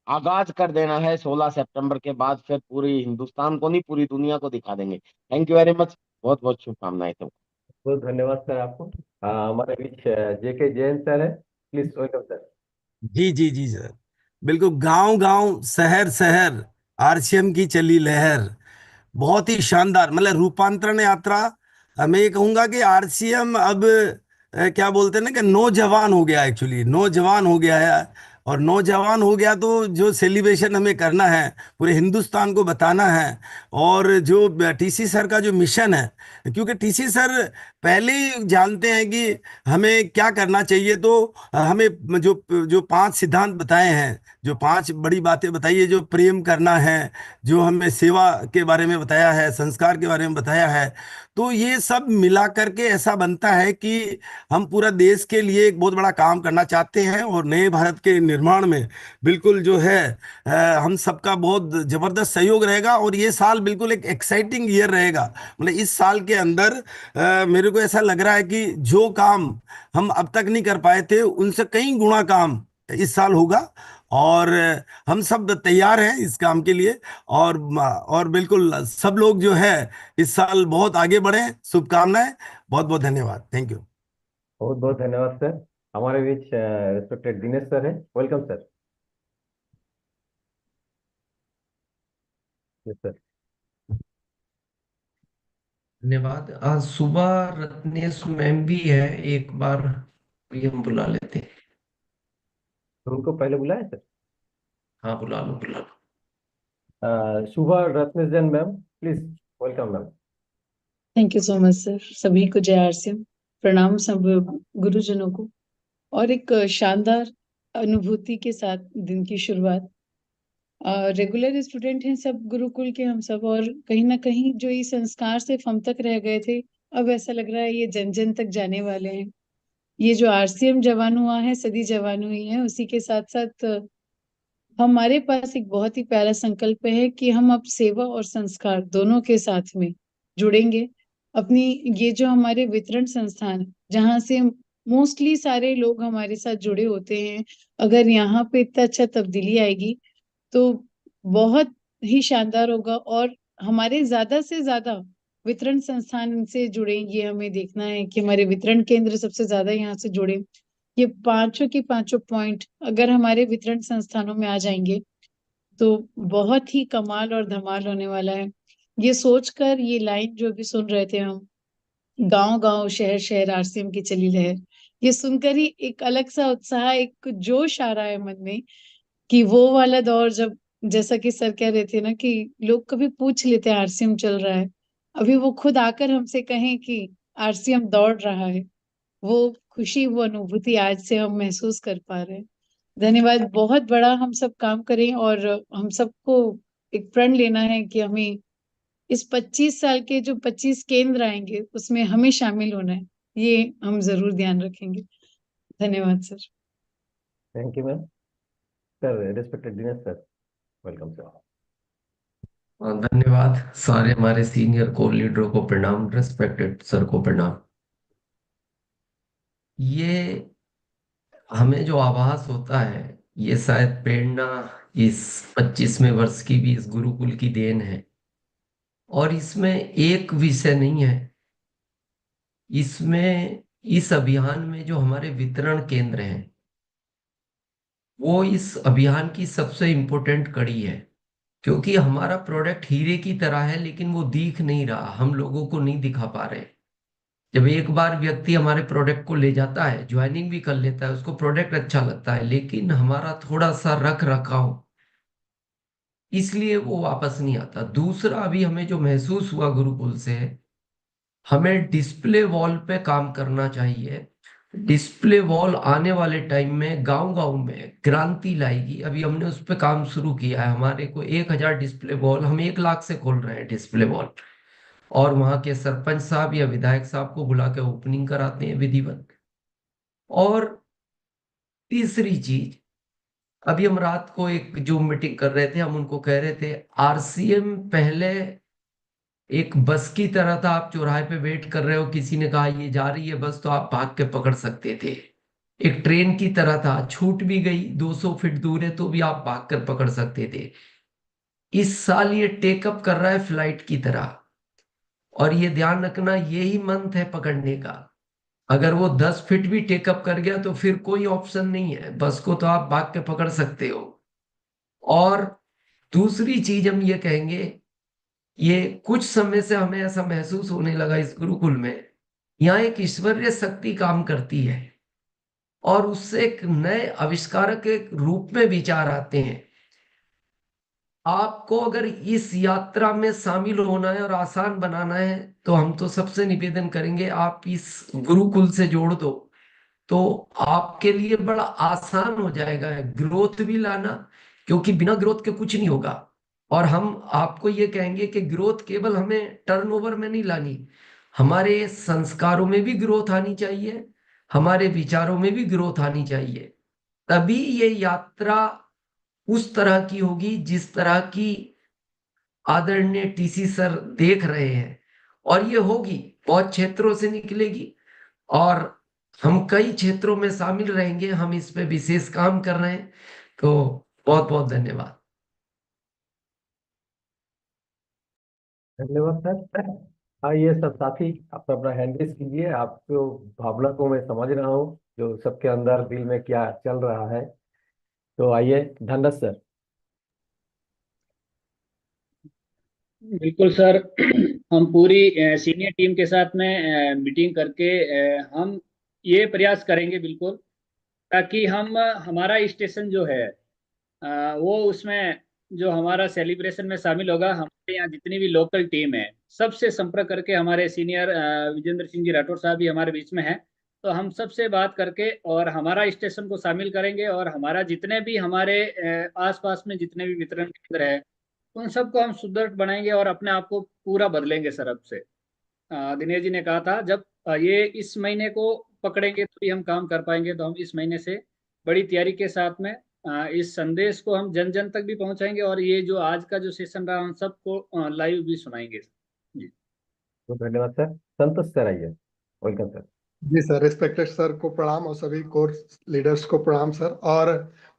आगाज कर देना है 16 सितंबर के बाद, फिर पूरी हिंदुस्तान को नहीं पूरी दुनिया को दिखा देंगे। थैंक यू वेरी मच, बहुत बहुत शुभकामनाएं तुमको। बहुत धन्यवाद सर आपको। हमारे बीच जेके जैन सर है, प्लीज वेलकम सर। जी जी जी सर, बिल्कुल। गांव गांव शहर शहर आरसीएम की चली लहर, बहुत ही शानदार। मतलब रूपांतरण यात्रा, मैं ये कहूंगा कि आरसीएम अब क्या बोलते हैं ना, कि नौजवान हो गया, एक्चुअली नौजवान हो गया है। और नौजवान हो गया तो जो सेलिब्रेशन हमें करना है, पूरे हिंदुस्तान को बताना है। और जो टीसी सर का जो मिशन है, क्योंकि टीसी सर पहले ही जानते हैं कि हमें क्या करना चाहिए, तो हमें जो जो 5 सिद्धांत बताए हैं, जो 5 बड़ी बातें बताई है, जो प्रेम करना है, जो हमें सेवा के बारे में बताया है, संस्कार के बारे में बताया है, तो ये सब मिला करके ऐसा बनता है कि हम पूरा देश के लिए एक बहुत बड़ा काम करना चाहते हैं। और नए भारत के निर्माण में बिल्कुल जो है हम सबका बहुत जबरदस्त सहयोग रहेगा। और ये साल बिल्कुल एक एक्साइटिंग ईयर रहेगा। मतलब इस साल के अंदर मेरे को ऐसा लग रहा है कि जो काम हम अब तक नहीं कर पाए थे, उनसे कई गुना काम इस साल होगा। और हम सब तैयार हैं इस काम के लिए। और बिल्कुल सब लोग जो है इस साल बहुत आगे बढ़े। शुभकामनाएं, बहुत बहुत धन्यवाद, थैंक यू। बहुत बहुत धन्यवाद सर। हमारे बीच रिस्पेक्टेड दिनेश सर है, वेलकम सर। Yes sir. धन्यवाद। आज सुबह रत्नेश मैम भी है, एक बार भी हम बुला लेते हैं। तो उनको पहले बुलाए सर। हाँ, बुला लो बुला लो। Shubha Ratnesh Jain ma'am, please welcome ma'am. Thank you so much sir. सभी को जय आरसीएम, प्रणाम सब गुरुजनों को। और एक शानदार अनुभूति के साथ दिन की शुरुआत। रेगुलर स्टूडेंट हैं सब गुरुकुल के हम सब, और कहीं ना कहीं जो ये संस्कार सिर्फ हम तक रह गए थे, अब ऐसा लग रहा है ये जन जन तक जाने वाले हैं। ये जो आरसीएम जवान हुआ है, सदी जवान हुई है, उसी के साथ साथ हमारे पास एक बहुत ही प्यारा संकल्प है कि हम अब सेवा और संस्कार दोनों के साथ में जुड़ेंगे। अपनी ये जो हमारे वितरण संस्थान, जहाँ से मोस्टली सारे लोग हमारे साथ जुड़े होते हैं, अगर यहाँ पे इतना अच्छा तब्दीली आएगी तो बहुत ही शानदार होगा। और हमारे ज्यादा से ज्यादा वितरण संस्थान से जुड़े, ये हमें देखना है कि हमारे वितरण केंद्र सबसे ज्यादा यहाँ से जुड़े। ये पांचों की पांचों पॉइंट अगर हमारे वितरण संस्थानों में आ जाएंगे तो बहुत ही कमाल और धमाल होने वाला है। ये सोचकर ये लाइन जो भी सुन रहे थे हम, गांव गांव शहर शहर आरसीएम की चली लहर, ये सुनकर ही एक अलग सा उत्साह, एक जोश आ रहा है मन में कि वो वाला दौर जब, जैसा कि सर कह रहे थे ना कि लोग कभी पूछ लेते हैं आरसीएम चल रहा है, अभी वो खुद आकर हमसे कहें कि आरसीएम दौड़ रहा है, वो खुशी, वो अनुभूति आज से हम महसूस कर पा रहे हैं। धन्यवाद। बहुत बड़ा हम सब काम करें और हम सबको एक प्रण लेना है कि हमें इस 25 साल के जो 25 केंद्र आएंगे उसमें हमें शामिल होना है, ये हम जरूर ध्यान रखेंगे। धन्यवाद sir. Thank you ma'am. Sir, respected Dinesh sir, welcome sir. और धन्यवाद। सारे हमारे सीनियर कोर लीडरों को प्रणाम, रेस्पेक्टेड सर को प्रणाम। ये हमें जो आभास होता है, ये शायद प्रेरणा इस 25वें वर्ष की भी इस गुरुकुल की देन है। और इसमें एक विषय नहीं है, इसमें इस अभियान में जो हमारे वितरण केंद्र हैं वो इस अभियान की सबसे इम्पोर्टेंट कड़ी है। क्योंकि हमारा प्रोडक्ट हीरे की तरह है लेकिन वो दिख नहीं रहा, हम लोगों को नहीं दिखा पा रहे। जब एक बार व्यक्ति हमारे प्रोडक्ट को ले जाता है, ज्वाइनिंग भी कर लेता है, उसको प्रोडक्ट अच्छा लगता है, लेकिन हमारा थोड़ा सा रख रखाव, इसलिए वो वापस नहीं आता। दूसरा, अभी हमें जो महसूस हुआ गुरुकुल से, हमें डिस्प्ले वॉल पे काम करना चाहिए। डिस्प्ले वॉल आने वाले टाइम में गांव गांव में क्रांति लाएगी। अभी हमने उस पे काम शुरू किया है। हमारे को 1000 डिस्प्ले वॉल, हम 1 लाख से खोल रहे हैं डिस्प्ले वॉल, और वहां के सरपंच साहब या विधायक साहब को बुला के ओपनिंग कराते हैं विधिवत। और तीसरी चीज, अभी हम रात को एक जो मीटिंग कर रहे थे, हम उनको कह रहे थे आरसीएम पहले एक बस की तरह था। आप चौराहे पे वेट कर रहे हो, किसी ने कहा ये जा रही है बस, तो आप भाग के पकड़ सकते थे। एक ट्रेन की तरह था, छूट भी गई 200 फीट दूर है तो भी आप भाग कर पकड़ सकते थे। इस साल ये टेकअप कर रहा है फ्लाइट की तरह, और ये ध्यान रखना यही मंथ है पकड़ने का। अगर वो 10 फीट भी टेकअप कर गया तो फिर कोई ऑप्शन नहीं है, बस को तो आप भाग के पकड़ सकते हो। और दूसरी चीज हम ये कहेंगे, ये कुछ समय से हमें ऐसा महसूस होने लगा इस गुरुकुल में, यहाँ एक ईश्वरीय शक्ति काम करती है और उससे एक नए आविष्कारक के रूप में विचार आते हैं। आपको अगर इस यात्रा में शामिल होना है और आसान बनाना है तो हम तो सबसे निवेदन करेंगे आप इस गुरुकुल से जोड़ दो, तो आपके लिए बड़ा आसान हो जाएगा ग्रोथ भी लाना, क्योंकि बिना ग्रोथ के कुछ नहीं होगा। और हम आपको ये कहेंगे कि ग्रोथ केवल हमें टर्नओवर में नहीं लानी, हमारे संस्कारों में भी ग्रोथ आनी चाहिए, हमारे विचारों में भी ग्रोथ आनी चाहिए। तभी ये यात्रा उस तरह की होगी जिस तरह की आदरणीय टीसी सर देख रहे हैं, और ये होगी, बहुत क्षेत्रों से निकलेगी और हम कई क्षेत्रों में शामिल रहेंगे। हम इस पे विशेष काम कर रहे हैं, तो बहुत बहुत धन्यवाद। धन्यवाद सर। हाँ, ये सब साथी अपना अपना हैंड रेज कीजिए। आपको भावना को मैं समझ रहा हूँ, जो सबके अंदर दिल में क्या चल रहा है। तो आइए धनराज सर। बिल्कुल सर। हम पूरी सीनियर टीम के साथ में मीटिंग करके हम ये प्रयास करेंगे बिल्कुल, ताकि हम हमारा स्टेशन जो है वो उसमें जो हमारा सेलिब्रेशन में शामिल होगा, हमारे यहाँ जितनी भी लोकल टीम है सबसे संपर्क करके, हमारे सीनियर विजेंद्र सिंह जी राठौर साहब भी हमारे बीच में हैं, तो हम सबसे बात करके और हमारा स्टेशन को शामिल करेंगे, और हमारा जितने भी हमारे आसपास में जितने भी वितरण केंद्र है उन सबको हम सुदृढ़ बनाएंगे और अपने आप को पूरा बदलेंगे सर। अब से दिनेश जी ने कहा था जब ये इस महीने को पकड़ेंगे तो ही हम काम कर पाएंगे, तो हम इस महीने से बड़ी तैयारी के साथ में इस संदेश को हम जन जन तक भी पहुंचाएंगे, और ये जो आज का जो सेशन रहा हम सबको लाइव भी सुनाएंगे जी। तो धन्यवाद सर। संतोष सर आइए, वेलकम सर। जी सर, रिस्पेक्टेड सर को प्रणाम और सभी कोर्स लीडर्स को प्रणाम सर। और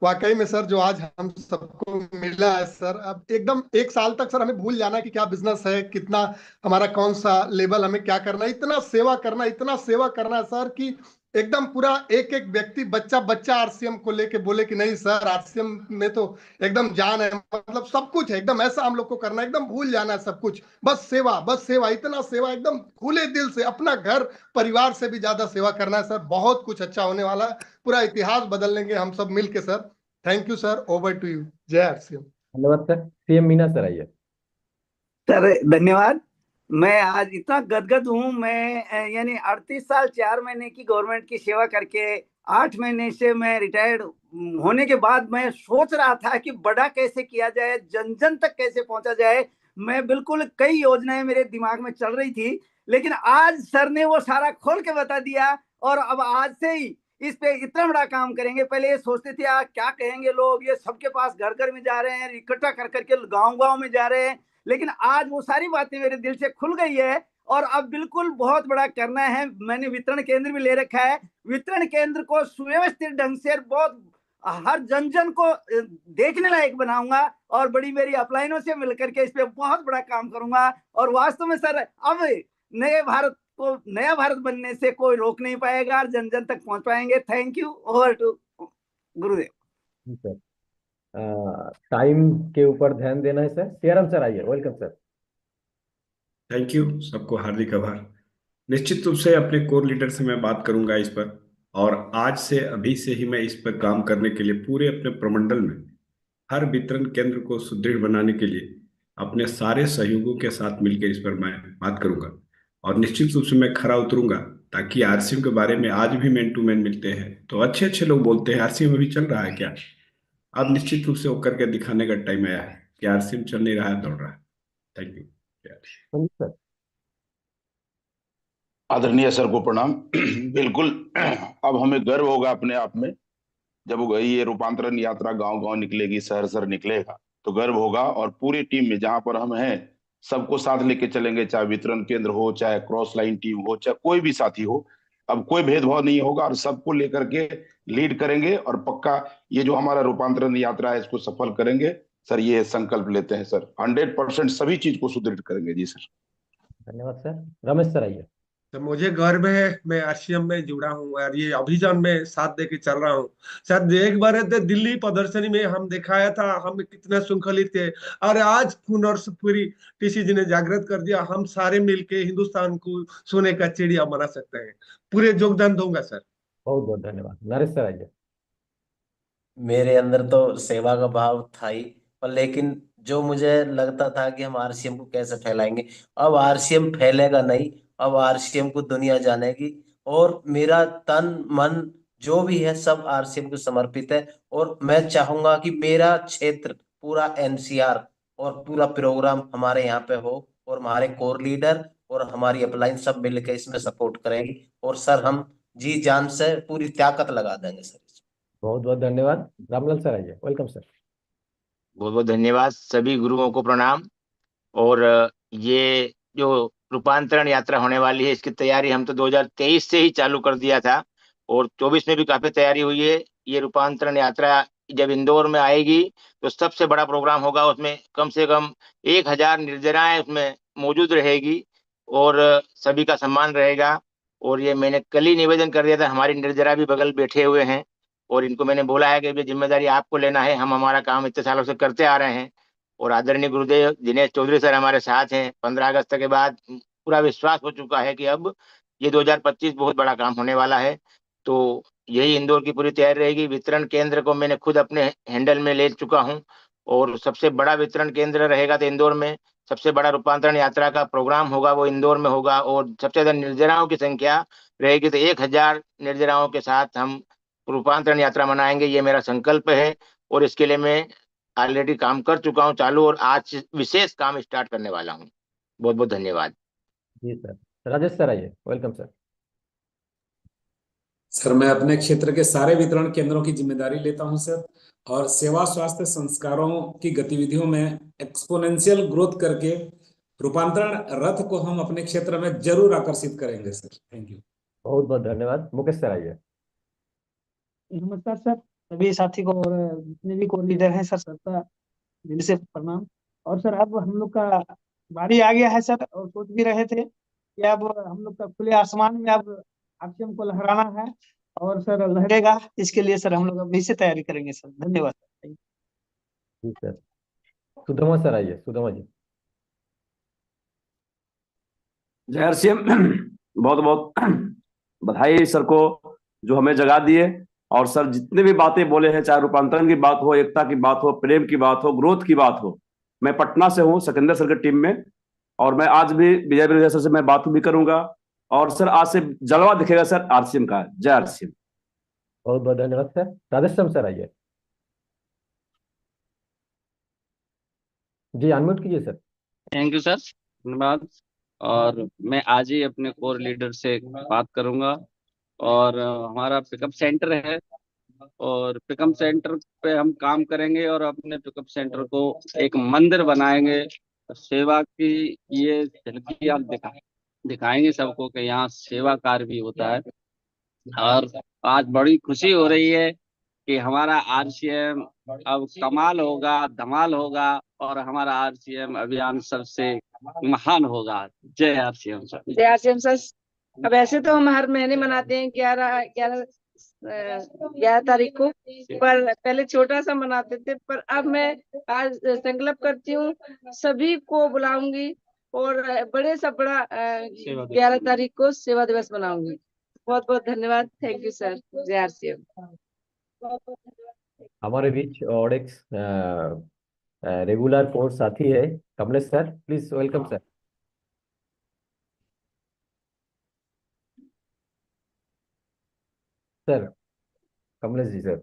वाकई में सर जो आज हम सबको मिला है सर, अब एकदम एक साल तक सर हमें भूल जाना कि क्या बिजनेस है, कितना हमारा कौन सा लेवल, हमें क्या करना है, इतना सेवा करना है सर कि एकदम पूरा एक एक व्यक्ति बच्चा बच्चा आरसीएम को लेके बोले कि नहीं सर आरसीएम में तो एकदम जान है, मतलब सब कुछ है एकदम ऐसा हम लोग को करना है, एकदम भूल जाना है सब कुछ, बस सेवा, इतना सेवा एकदम खुले दिल से, अपना घर परिवार से भी ज्यादा सेवा करना है सर। बहुत कुछ अच्छा होने वाला है, पूरा इतिहास बदल लेंगे हम सब मिलके sir. Thank you sir, over to you. जय आरसीएम। धन्यवाद सर। सीएम मीना सर आइए। सर धन्यवाद। मैं आज इतना गदगद हूँ। मैं यानी 38 साल 4 महीने की गवर्नमेंट की सेवा करके 8 महीने से मैं रिटायर्ड होने के बाद मैं सोच रहा था कि बड़ा कैसे किया जाए, जन जन तक कैसे पहुंचा जाए। मैं बिल्कुल कई योजनाएं मेरे दिमाग में चल रही थी, लेकिन आज सर ने वो सारा खोल के बता दिया और अब आज से ही इस पे इतना बड़ा काम करेंगे। पहले ये सोचते थे क्या कहेंगे लोग, ये सबके पास घर घर में जा रहे हैं, इकट्ठा कर करके गांव गांव में जा रहे हैं, लेकिन आज वो सारी बातें मेरे दिल से खुल गई है और अब बिल्कुल बहुत बड़ा करना है। मैंने वितरण केंद्र भी ले रखा है। वितरण केंद्र को सुव्यवस्थित ढंग से बहुत हर जन जन को देखने लायक बनाऊंगा और बड़ी मेरी अपलाइनों से मिलकर के इस पे बहुत बड़ा काम करूंगा। और वास्तव में सर अब नए भारत को नया भारत बनने से कोई रोक नहीं पाएगा और जन जन तक पहुंच पाएंगे। Thank you. Over to Gurudev. Ji sir. Time के ऊपर ध्यान देना है सर। सीआरएम सर आइए। Welcome sir. थैंक यू, सबको हार्दिक आभार। निश्चित रूप से अपने कोर लीडर से मैं बात करूंगा इस पर, और आज से अभी से ही मैं इस पर काम करने के लिए पूरे अपने प्रमंडल में हर वितरण केंद्र को सुदृढ़ बनाने के लिए अपने सारे सहयोगों के साथ मिलकर इस पर मैं बात करूंगा और निश्चित रूप से मैं खरा उतरूंगा, ताकि आरसीएम के बारे में आज भी मैन टू मैन मिलते हैं तो अच्छे अच्छे लोग बोलते हैं आरसीएम अभी चल रहा है क्या। अब निश्चित रूप से वो करके दिखाने का टाइम आया है कि आरसीएम चल नहीं रहा है, दौड़ रहा है। Thank you sir. आदरणीय सर को प्रणाम। बिल्कुल, अब हमें गर्व होगा अपने आप में जब ये रूपांतरण यात्रा गांव गांव निकलेगी, शहर शहर निकलेगा तो गर्व होगा। और पूरी टीम में जहां पर हम हैं सबको साथ लेके चलेंगे, चाहे वितरण केंद्र हो, चाहे क्रॉस लाइन टीम हो, चाहे कोई भी साथी हो। अब कोई भेदभाव नहीं होगा और सबको लेकर के लीड करेंगे और पक्का ये जो हमारा रूपांतरण यात्रा है इसको सफल करेंगे। सर ये संकल्प लेते हैं सर, 100% सभी चीज को सुदृढ़ करेंगे। जी सर। धन्यवाद सर। रमेश सर आइए। तो मुझे गर्व है मैं आरसीएम में जुड़ा हूँ और ये अभियान में साथ दे के चल रहा हूँ। शायद एक बार दिल्ली प्रदर्शनी में हम दिखाया था हम कितने श्रृंखलित थे, और आज पूरी टीसी जी ने जागृत कर दिया। हम सारे मिलके हिंदुस्तान को सोने का चिड़िया बना सकते हैं। पूरे योगदान दूंगा सर। बहुत बहुत धन्यवाद। नरेश सर आइए। मेरे अंदर तो सेवा का भाव था ही, पर लेकिन जो मुझे लगता था कि हम आरसीएम को कैसे फैलाएंगे, अब आरसीएम फैलेगा नहीं, अब आरसीएम को दुनिया जानेगी। और मेरा तन मन जो भी है सब आरसीएम को समर्पित है। और मैं चाहूंगा कि मेरा क्षेत्र पूरा एनसीआर और पूरा प्रोग्राम हमारे यहाँ पे हो, और हमारे कोर लीडर और हमारी अपलाइन सब मिलकर इसमें सपोर्ट करेंगे। और सर हम जी जान से पूरी ताकत लगा देंगे सर। बहुत बहुत धन्यवाद। रामलाल सर आइए। Welcome sir. बहुत बहुत धन्यवाद। सभी गुरुओं को प्रणाम। और ये जो रूपांतरण यात्रा होने वाली है इसकी तैयारी हम तो 2023 से ही चालू कर दिया था और 24 में भी काफी तैयारी हुई है। ये रूपांतरण यात्रा जब इंदौर में आएगी तो सबसे बड़ा प्रोग्राम होगा। उसमें कम से कम 1000 निर्जराएं उसमें मौजूद रहेगी और सभी का सम्मान रहेगा। और ये मैंने कल ही निवेदन कर दिया था, हमारी निर्जरा भी बगल बैठे हुए हैं और इनको मैंने बोला है कि ये जिम्मेदारी आपको लेना है, हम हमारा काम इतने सालों से करते आ रहे हैं। और आदरणीय गुरुदेव दिनेश चौधरी सर हमारे साथ हैं। 15 अगस्त के बाद पूरा विश्वास हो चुका है कि अब ये 2025 बहुत बड़ा काम होने वाला है। तो यही इंदौर की पूरी तैयारी रहेगी। वितरण केंद्र को मैंने खुद अपने हैंडल में ले चुका हूँ और सबसे बड़ा वितरण केंद्र रहेगा तो इंदौर में। सबसे बड़ा रूपांतरण यात्रा का प्रोग्राम होगा वो इंदौर में होगा और सबसे ज्यादा निर्जराओं की संख्या रहेगी तो 1000 निर्जराओं के साथ हम रूपांतरण यात्रा मनाएंगे। ये मेरा संकल्प है और इसके लिए मैं ऑलरेडी काम कर चुका हूँ चालू, और आज विशेष काम स्टार्ट करने वाला हूँ। बहुत बहुत धन्यवाद। जी सर। राजेश सर आइए। Welcome sir. सर मैं अपने क्षेत्र के सारे वितरण केंद्रों की जिम्मेदारी लेता हूं सर, और सेवा स्वास्थ्य संस्कारों की गतिविधियों में एक्सपोनेंशियल ग्रोथ करके रूपांतरण रथ को हम अपने क्षेत्र में जरूर आकर्षित करेंगे सर। Thank you. बहुत बहुत धन्यवाद। मुकेश सर आइए। नमस्कार सर, सभी साथी को और जितने भी को लीडर हैं सर, सबका दिल से प्रणाम। और सर अब हम लोग का बारी आ गया है सर, और सोच भी रहे थे कि अब हम लोग का खुले आसमान में अब आरसीएम को लहराना है, और सर लहरेगा। इसके लिए सर हम लोग अभी से तैयारी करेंगे सर। धन्यवाद सर। जी सर। सुदामा सर आइए, सुदामा जी। जय आरसीएम। बहुत बहुत बधाई सर को जो हमें जगा दिए। और सर जितने भी बातें बोले हैं, चाहे रूपांतरण की बात हो, एकता की बात हो, प्रेम की बात हो, ग्रोथ की बात हो, मैं पटना से हूँ, सिकंदर सर की टीम में। और मैं आज भी विजय विजय सर से मैं बात भी करूंगा। और सर आज से जलवा दिखेगा सर आरसीएम का। जय आरसीएम। बहुत बहुत धन्यवाद सर। राधेश्याम सर आइए। जी अनम्यूट कीजिए सर। थैंक यू सर, धन्यवाद। और मैं आज ही अपने कोर लीडर से बात करूंगा। और हमारा पिकअप सेंटर है, और पिकअप सेंटर पे हम काम करेंगे, और अपने पिकअप सेंटर को एक मंदिर बनाएंगे। सेवा की ये झलकी आप दिखाएंगे सबको कि यहाँ सेवा कार्य भी होता है। और आज बड़ी खुशी हो रही है कि हमारा आरसीएम अब कमाल होगा, धमाल होगा, और हमारा आरसीएम अभियान सबसे महान होगा। जय आरसीएम सर। जय आरसीएम सर। अब ऐसे तो हम हर महीने मनाते हैं 11 तारीख को, पर पहले छोटा सा मनाते थे, पर अब मैं आज संकल्प करती हूँ सभी को बुलाऊंगी, और बड़े से बड़ा 11 तारीख को सेवा दिवस मनाऊंगी। बहुत बहुत धन्यवाद। Thank you sir. जय आरसीएम। हमारे बीच और एक रेगुलर कोर्स साथी है Kamlesh sir, please welcome sir. Sir Kamlesh ji sir.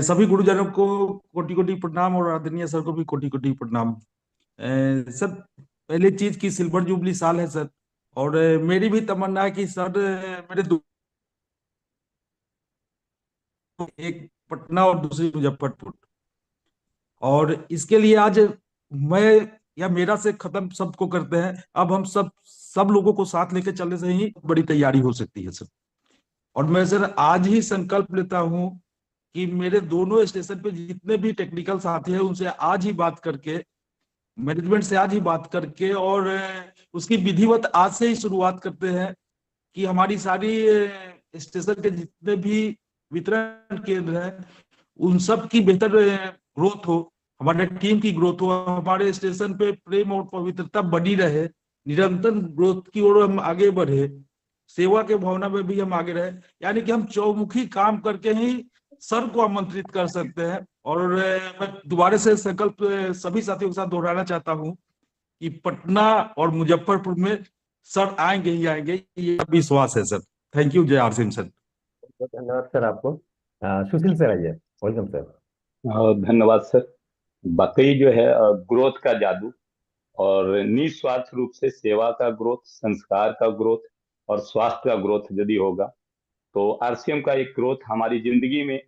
सभी गुरुजनों को कोटि कोटि प्रणाम, और आदरणीय सर को भी कोटि कोटि प्रणाम। सर पहले चीज की सिल्वर जुबली साल है सर, और मेरी भी तमन्ना है कि सर मेरे एक पटना और दूसरी मुजफ्फरपुर, और इसके लिए आज मैं या मेरा से खत्म सबको करते हैं। अब हम सब लोगों को साथ लेके चलने से ही बड़ी तैयारी हो सकती है सर। और मैं सर आज ही संकल्प लेता हूं कि मेरे दोनों स्टेशन पे जितने भी टेक्निकल साथी हैं उनसे आज ही बात करके, मैनेजमेंट से आज ही बात करके, और उसकी विधिवत आज से ही शुरुआत करते हैं कि हमारी सारी स्टेशन के जितने भी वितरण केंद्र हैं उन सब की बेहतर ग्रोथ हो, हमारे टीम की ग्रोथ हो, हमारे स्टेशन पे प्रेम और पवित्रता बनी रहे, निरंतर ग्रोथ की ओर हम आगे बढ़े, सेवा के भावना में भी हम आगे रहे। यानी कि हम चौमुखी काम करके ही सर को आमंत्रित कर सकते हैं। और मैं दोबारा से संकल्प सभी साथियों के साथ दोहराना चाहता हूं कि पटना और मुजफ्फरपुर में सर आएंगे ही आएंगे, ये विश्वास है सर। Thank you. जय आरसीएम सर। धन्यवाद सर आपको। सुशील सर आइए, वेलकम सर। धन्यवाद सर। वाकई जो है ग्रोथ का जादू, और निस्वार्थ रूप से सेवा का ग्रोथ, संस्कार का ग्रोथ और स्वास्थ्य का ग्रोथ यदि होगा तो आरसीएम का एक ग्रोथ हमारी जिंदगी में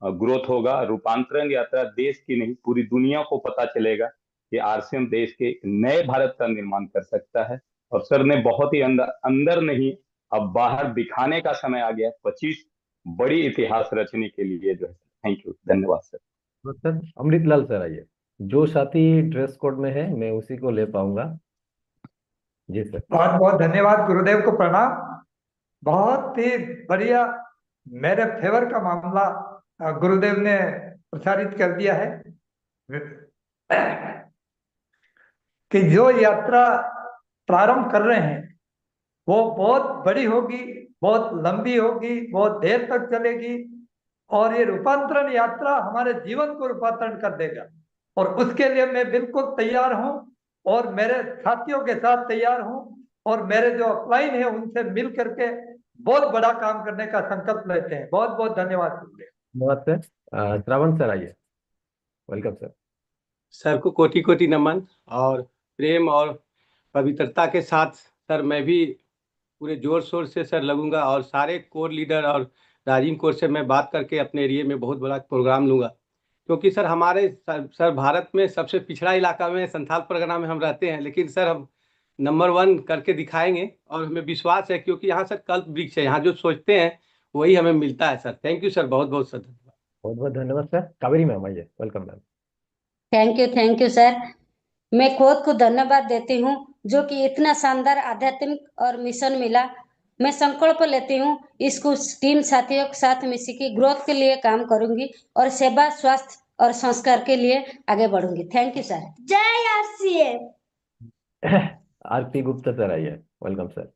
ग्रोथ होगा। रूपांतरण यात्रा देश की नहीं पूरी दुनिया को पता चलेगा कि आरसीएम देश के नए भारत का निर्माण कर सकता है। और सर ने बहुत ही अंदर नहीं अब बाहर दिखाने का समय आ गया। 25 बड़ी इतिहास रचने के लिए जो है। थैंक यू, धन्यवाद सर। सर अमृतलाल सर आइए। जो साथी ड्रेस कोड में है मैं उसी को ले पाऊंगा। जी सर। बहुत बहुत धन्यवाद, गुरुदेव को प्रणाम। बहुत ही बढ़िया, मेरे फेवर का मामला गुरुदेव ने प्रसारित कर दिया है कि जो यात्रा प्रारंभ कर रहे हैं वो बहुत बड़ी होगी, बहुत लंबी होगी, बहुत देर तक चलेगी, और ये रूपांतरण यात्रा हमारे जीवन को रूपांतरण कर देगा। और उसके लिए मैं बिल्कुल तैयार हूं, और मेरे साथियों के साथ तैयार हूं, और मेरे जो अपलाइन है उनसे मिल करके बहुत बड़ा काम करने का संकल्प लेते हैं। बहुत बहुत धन्यवाद। धन्यवाद सर। श्रावण सर आइए, वेलकम सर। सर को कोटि कोटि नमन, और प्रेम और पवित्रता के साथ सर मैं भी पूरे जोर शोर से सर लगूंगा, और सारे कोर लीडर और राजीव कोर से मैं बात करके अपने एरिया में बहुत बड़ा प्रोग्राम लूंगा। क्योंकि सर हमारे सर भारत में सबसे पिछड़ा इलाका में संथाल परगना में हम रहते हैं, लेकिन सर हम नंबर 1 करके दिखाएंगे और हमें विश्वास है, क्योंकि यहाँ सर कल्प वृक्ष है, यहाँ जो सोचते हैं वही हमें मिलता है सर। थैंक यू सर, बहुत बहुत सर धन्यवाद। बहुत बहुत धन्यवाद सर। कावेरी मैम आइए, welcome ma'am. Thank you sir. मैं खुद को धन्यवाद देती हूँ जो कि इतना शानदार आध्यात्मिक और मिशन मिला। मैं संकल्प लेती हूँ इसको टीम साथियों के साथ मिसी की ग्रोथ के लिए काम करूंगी और सेवा स्वास्थ्य और संस्कार के लिए आगे बढ़ूंगी। Thank you sir. जय आरसीएम। आरती गुप्ता सर आइए, वेलकम सर।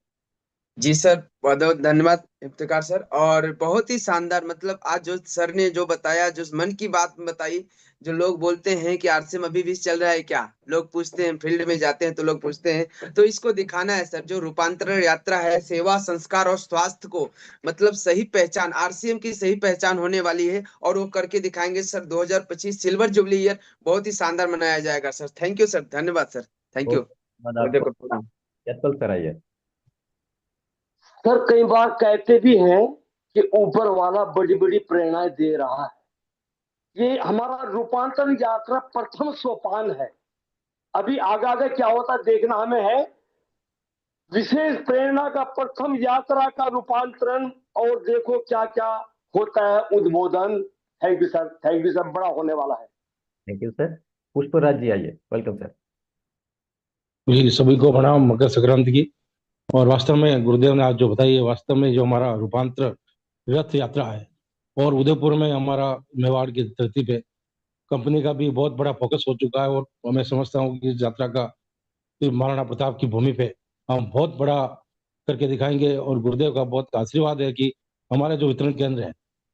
जी सर, बहुत बहुत धन्यवाद इफ्तिकार सर। और बहुत ही शानदार, मतलब आज जो सर ने जो बताया, जो मन की बात बताई, जो लोग बोलते हैं कि आरसीएम अभी भी चल रहा है क्या, लोग पूछते हैं, फील्ड में जाते हैं तो लोग पूछते हैं, तो इसको दिखाना है सर। जो रूपांतरण यात्रा है सेवा, संस्कार और स्वास्थ्य को, मतलब सही पहचान, आरसीएम की सही पहचान होने वाली है और वो करके दिखाएंगे सर। 2025 सिल्वर जुबली ईयर बहुत ही शानदार मनाया जाएगा सर। थैंक यू सर, धन्यवाद sir, thank you. Yashpal sir आइए। सर कई बार कहते भी हैं कि ऊपर वाला बड़ी बड़ी प्रेरणाएं दे रहा है। ये हमारा रूपांतरण यात्रा प्रथम सोपान है। अभी आगे आगे क्या होता देखना हमें है। विशेष प्रेरणा का प्रथम यात्रा का रूपांतरण, और देखो क्या क्या होता है उद्बोधन। Thank you sir, thank you sir, बड़ा होने वाला है। Thank you sir. Pushpraj ji आइए, वेलकम सर। जी सभी को प्रणाम मकर संक्रांति की। और वास्तव में गुरुदेव ने आज जो बताई है, वास्तव में जो हमारा रूपांतर रथ यात्रा है और उदयपुर में हमारा मेवाड़ की धरती पे कंपनी का भी बहुत बड़ा फोकस हो चुका है। और मैं समझता हूँ कि इस यात्रा का महाराणा प्रताप की भूमि पे हम बहुत बड़ा करके दिखाएंगे। और गुरुदेव का बहुत आशीर्वाद है कि हमारे जो वितरण केंद्र है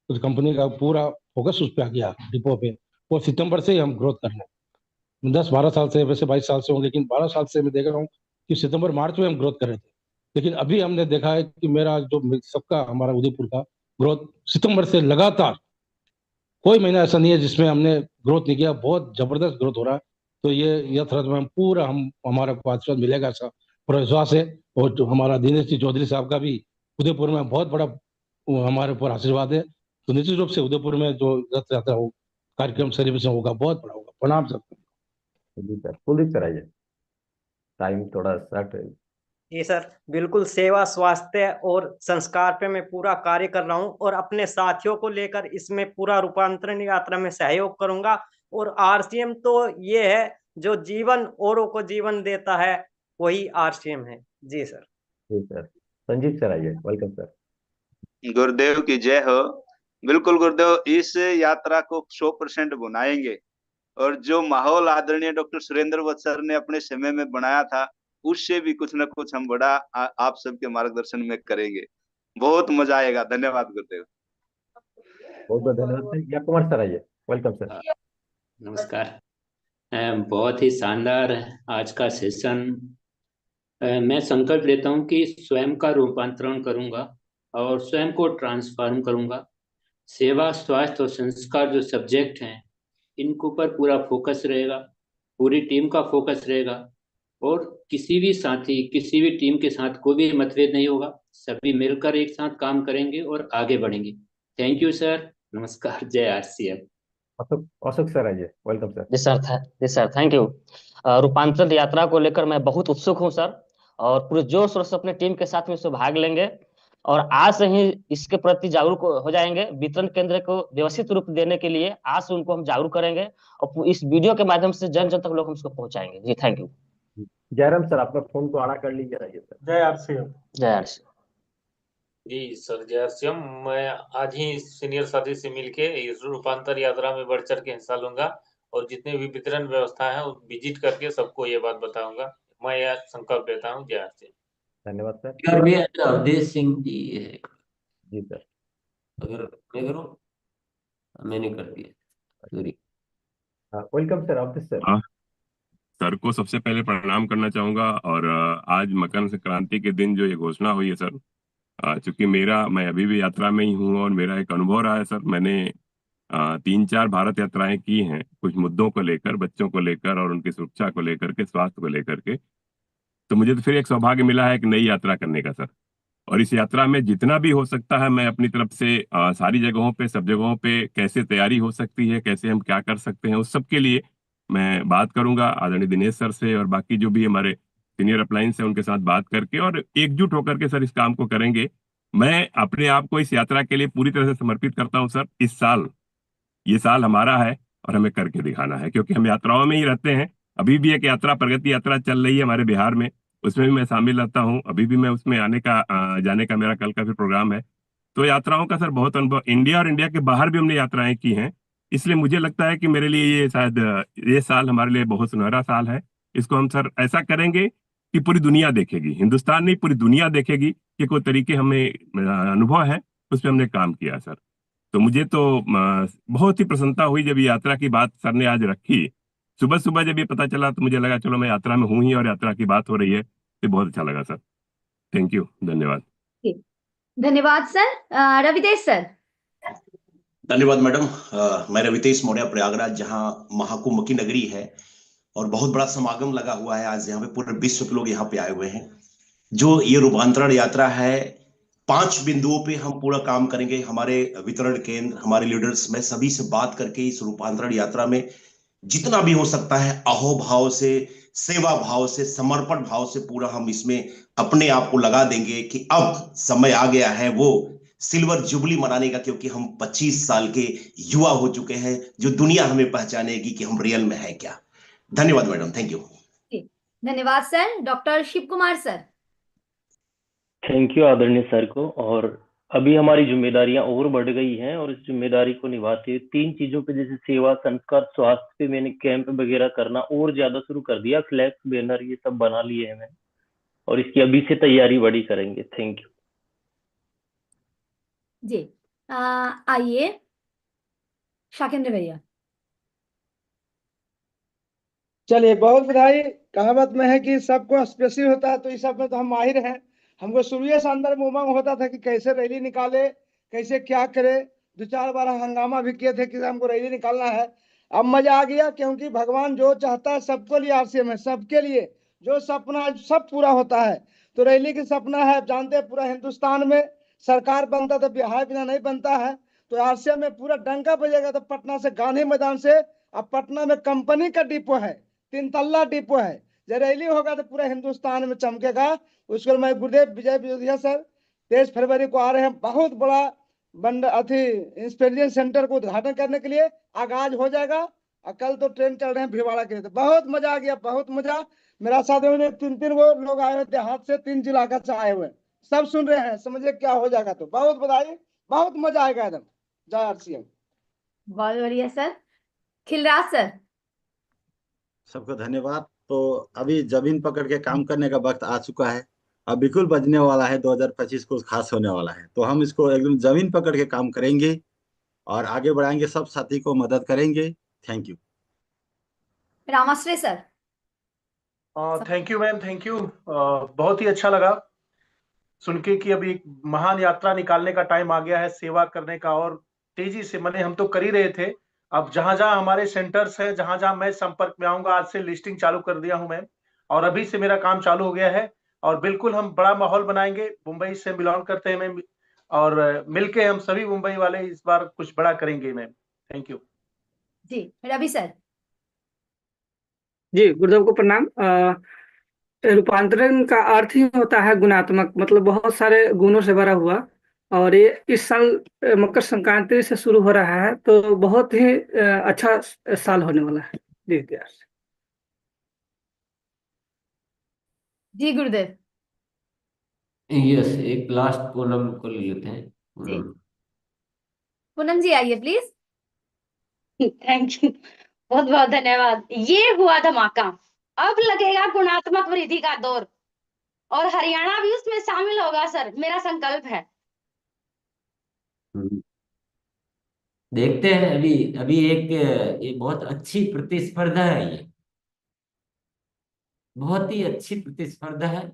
उस कंपनी का पूरा फोकस उस पर आ गया डिपो पे। और सितंबर से ही हम ग्रोथ कर रहे हैं। 10-12 साल से, वैसे 22 साल से होंगे, लेकिन 12 साल से मैं देख रहा हूँ कि सितंबर मार्च में हम ग्रोथ कर रहे थे। लेकिन अभी हमने देखा है कि मेरा जो सबका हमारा उदयपुर का ग्रोथ सितंबर से लगातार कोई महीना ऐसा नहीं है जिसमें हमने ग्रोथ नहीं किया। बहुत जबरदस्त ग्रोथ हो रहा है। तो ये यात्रा में हम पूरा हमारा आशीर्वाद मिलेगा ऐसा पूरा विश्वास है। और जो हमारा दिनेश जी चौधरी साहब का भी उदयपुर में बहुत बड़ा हमारे ऊपर आशीर्वाद है। तो निश्चित रूप से उदयपुर में जो रथ यात्रा हो कार्यक्रम सेलिब्रेशन होगा बहुत बड़ा होगा। प्रणाम सर। जी सर, कुलदीप सर आइए। टाइम थोड़ा शॉर्ट है। जी सर, बिल्कुल सेवा स्वास्थ्य और संस्कार पे मैं पूरा कार्य कर रहा हूँ और अपने साथियों को लेकर इसमें पूरा रूपांतरण यात्रा में सहयोग करूंगा। और आरसीएम तो ये है जो जीवन औरों को जीवन देता है, वही आरसीएम है। जी सर। जी सर। संजीव सर आइए, वेलकम सर। गुरुदेव की जय हो। बिल्कुल गुरुदेव, इस यात्रा को 100% बनाएंगे। और जो माहौल आदरणीय डॉक्टर सुरेंद्र वत्स सर ने अपने समय में बनाया था, उससे भी कुछ न कुछ हम बड़ा आप सबके मार्गदर्शन में करेंगे। बहुत मजा आएगा। धन्यवाद गुरुदेव। बहुत बहुत धन्यवाद। या कुमार सर आइए, वेलकम सर। नमस्कार। बहुत ही शानदार आज का सेशन। मैं संकल्प लेता हूं कि स्वयं का रूपांतरण करूंगा और स्वयं को ट्रांसफॉर्म करूंगा। सेवा, स्वास्थ्य और संस्कार जो सब्जेक्ट हैं, इनके ऊपर पूरा फोकस रहेगा, पूरी टीम का फोकस रहेगा। और किसी भी साथी, किसी भी टीम के साथ कोई भी मतभेद नहीं होगा। सभी मिलकर एक साथ काम करेंगे और आगे बढ़ेंगे। थैंक यू सर, नमस्कार, जय आरसीएम। अशोक सर आइए, वेलकम सर। जी सर, थैंक यू। रूपांतरण यात्रा को लेकर मैं बहुत उत्सुक हूं सर, और पूरे जोर शोर से अपने टीम के साथ में इसमें भाग लेंगे और आज से ही इसके प्रति जागरूक हो जाएंगे। वितरण केंद्र को व्यवस्थित रूप देने के लिए आज से उनको हम जागरूक करेंगे और इस वीडियो के माध्यम से जन जन तक लोग हम इसको पहुंचाएंगे। जी थैंक यू। जयराम सर, आपका फोन को आड़ा कर लीजिए। आइए सर। जय आरसीएम। जय आरसीएम। जी सर, जय आरसीएम। मैं आज ही सीनियर साथी से मिलके इस रूपांतर यात्रा में बढ़ चढ़ के हिस्सा लूंगा और जितने भी वितरण व्यवस्था है विजिट करके सबको ये बात बताऊंगा। मैं यह संकल्प लेता हूँ। जय आरसीएम। धन्यवाद सर। अवधेश सिंह जी है। जी सर। अगर मैं करूं, मैंने कर दिया। Welcome sir, Avdhesh sir. Sir को सबसे पहले प्रणाम करना चाहूंगा। और आज मकर संक्रांति के दिन जो ये घोषणा हुई है सर, चूंकि मैं अभी भी यात्रा में ही हूँ और मेरा एक अनुभव रहा है सर। मैंने 3-4 भारत यात्राएं की हैं कुछ मुद्दों को लेकर, बच्चों को लेकर और उनकी सुरक्षा को लेकर के, स्वास्थ्य को लेकर के। तो मुझे तो फिर एक सौभाग्य मिला है एक नई यात्रा करने का सर। और इस यात्रा में जितना भी हो सकता है मैं अपनी तरफ से सारी जगहों पे, सब जगहों पे कैसे तैयारी हो सकती है, कैसे हम क्या कर सकते हैं, उस सब के लिए मैं बात करूंगा आदरणीय दिनेश सर से और बाकी जो भी हमारे सीनियर अप्लायंस है उनके साथ बात करके और एकजुट होकर के सर इस काम को करेंगे। मैं अपने आप को इस यात्रा के लिए पूरी तरह से समर्पित करता हूं सर। इस साल, ये साल हमारा है और हमें करके दिखाना है, क्योंकि हम यात्राओं में ही रहते हैं। अभी भी एक यात्रा, प्रगति यात्रा चल रही है हमारे बिहार में, उसमें भी मैं शामिल रहता हूँ। अभी भी मैं उसमें जाने का मेरा कल का भी प्रोग्राम है। तो यात्राओं का सर बहुत अनुभव, इंडिया और इंडिया के बाहर भी हमने यात्राएं की हैं। इसलिए मुझे लगता है कि मेरे लिए ये शायद ये साल हमारे लिए बहुत सुनहरा साल है। इसको हम सर ऐसा करेंगे कि पूरी दुनिया देखेगी, हिंदुस्तान नहीं पूरी दुनिया देखेगी कि कोई तरीके हमें अनुभव है, उस पर हमने काम किया सर। तो मुझे तो बहुत ही प्रसन्नता हुई जब ये यात्रा की बात सर ने आज रखी। सुबह सुबह जब ये पता चला तो मुझे लगा चलो मैं यात्रा में हूँ ही और यात्रा की बात हो रही है, ये बहुत अच्छा लगा सर। थैंक यू, धन्यवाद। धन्यवाद सर। रवितेश सर। धन्यवाद मैडम। मैं रवितेश मौर्य, प्रयागराज, जहां महाकुंभ की नगरी है और बहुत बड़ा समागम लगा हुआ है। आज यहाँ पे पूरे विश्व के लोग यहाँ पे आए हुए हैं। जो ये रूपांतरण यात्रा है, 5 बिंदुओं पे हम पूरा काम करेंगे। हमारे वितरण केंद्र, हमारे लीडर्स, मैं सभी से बात करके इस रूपांतरण यात्रा में जितना भी हो सकता है अहोभाव से, सेवा भाव से, समर्पण भाव से पूरा हम इसमें अपने आप को लगा देंगे कि अब समय आ गया है वो सिल्वर जुबली मनाने का, क्योंकि हम 25 साल के युवा हो चुके हैं जो दुनिया हमें पहचानेगी कि हम रियल में है क्या। धन्यवाद मैडम, थैंक यू। धन्यवाद sir. Doctor Shiv Kumar sir. Thank you आदरणीय सर को। और अभी हमारी जिम्मेदारियां और बढ़ गई हैं और इस जिम्मेदारी को निभाते हुए 3 चीजों पे, जैसे सेवा, संस्कार, स्वास्थ्य पे मैंने कैंप वगैरह करना और ज्यादा शुरू कर दिया। फ्लैक्स, बैनर ये सब बना लिए हैं मैंने और इसकी अभी से तैयारी बड़ी करेंगे। थैंक यू जी। आइए शाकेंद्र भैया। चलिए, बहुत बधाई। कहावत में है कि सबको स्पेशल होता है, तो इस सब में तो हम माहिर हैं। हमको शुरू से अंदर में उमंग होता था कि कैसे रैली निकाले, कैसे क्या करे। 2-4 बार हंगामा भी किए थे कि हमको रैली निकालना है। अब मजा आ गया, क्योंकि भगवान जो चाहता है सबके लिए आरसीएम है, सबके लिए जो सपना है सब पूरा होता है। तो रैली की सपना है, जानते हैं पूरा हिंदुस्तान में सरकार बनता तो बिहार बिना नहीं बनता है। तो आरसीएम में पूरा डंका बजेगा तो पटना से गांधी मैदान से। अब पटना में कंपनी का डिपो है, 3 तल्ला डिपो है। जब रैली होगा तो पूरा हिंदुस्तान में चमकेगा। उसको मैं गुरुदेव विजय विजोधिया सर 23 फरवरी को आ रहे हैं, बहुत बड़ा इंस्पेक्शन सेंटर को उद्घाटन करने के लिए आगाज हो जाएगा। और कल तो ट्रेन चल रहे हैं भिवाड़ा के लिए। तो बहुत मजा आ गया, बहुत मजा। मेरा साथ में 3 वो लोग आए हुए देहात से, 3 जिला का से आए हुए, सब सुन रहे हैं, समझिए क्या हो जाएगा। तो बहुत बधाई, बहुत मजा आएगा एकदम। जय आरसीएम। बहुत बढ़िया सर। खिलराज सर। सबको धन्यवाद। तो अभी जमीन पकड़ के काम करने का वक्त आ चुका है। अब बिल्कुल बजने वाला है, 2025 को खास होने वाला है। तो हम इसको एकदम जमीन पकड़ के काम करेंगे और आगे बढ़ाएंगे, सब साथी को मदद करेंगे। Thank you. Ramashray sir. Thank you ma'am, thank you. बहुत ही अच्छा लगा सुन के कि अभी एक महान यात्रा निकालने का टाइम आ गया है, सेवा करने का। और तेजी से, मैंने हम तो कर ही रहे थे। अब जहां जहां हमारे सेंटर्स है, जहां जहां मैं संपर्क में आऊंगा, आज से लिस्टिंग चालू कर दिया हूं मैं, और अभी से मेरा काम चालू हो गया है। और बिल्कुल हम बड़ा माहौल बनाएंगे। मुंबई से बिलोंग करते हैं मैं, और मिलके हम सभी मुंबई वाले इस बार कुछ बड़ा करेंगे मैम। थैंक यू जी। रवि सर। जी, गुरुदेव को प्रणाम। रूपांतरण का अर्थ ही होता है गुणात्मक, मतलब बहुत सारे गुणों से भरा हुआ। और ये इस साल मकर संक्रांति से शुरू हो रहा है, तो बहुत ही अच्छा साल होने वाला है। जी जी गुरुदेव। यस, एक लास्ट पूनम को ले लेते हैं। पूनम जी आइए प्लीज। थैंक यू, बहुत बहुत धन्यवाद। ये हुआ धमाका। अब लगेगा गुणात्मक वृद्धि का दौर और हरियाणा भी उसमें शामिल होगा सर, मेरा संकल्प है। देखते हैं। अभी अभी एक ये बहुत अच्छी प्रतिस्पर्धा है। ये बहुत ही अच्छी प्रतिस्पर्धा है।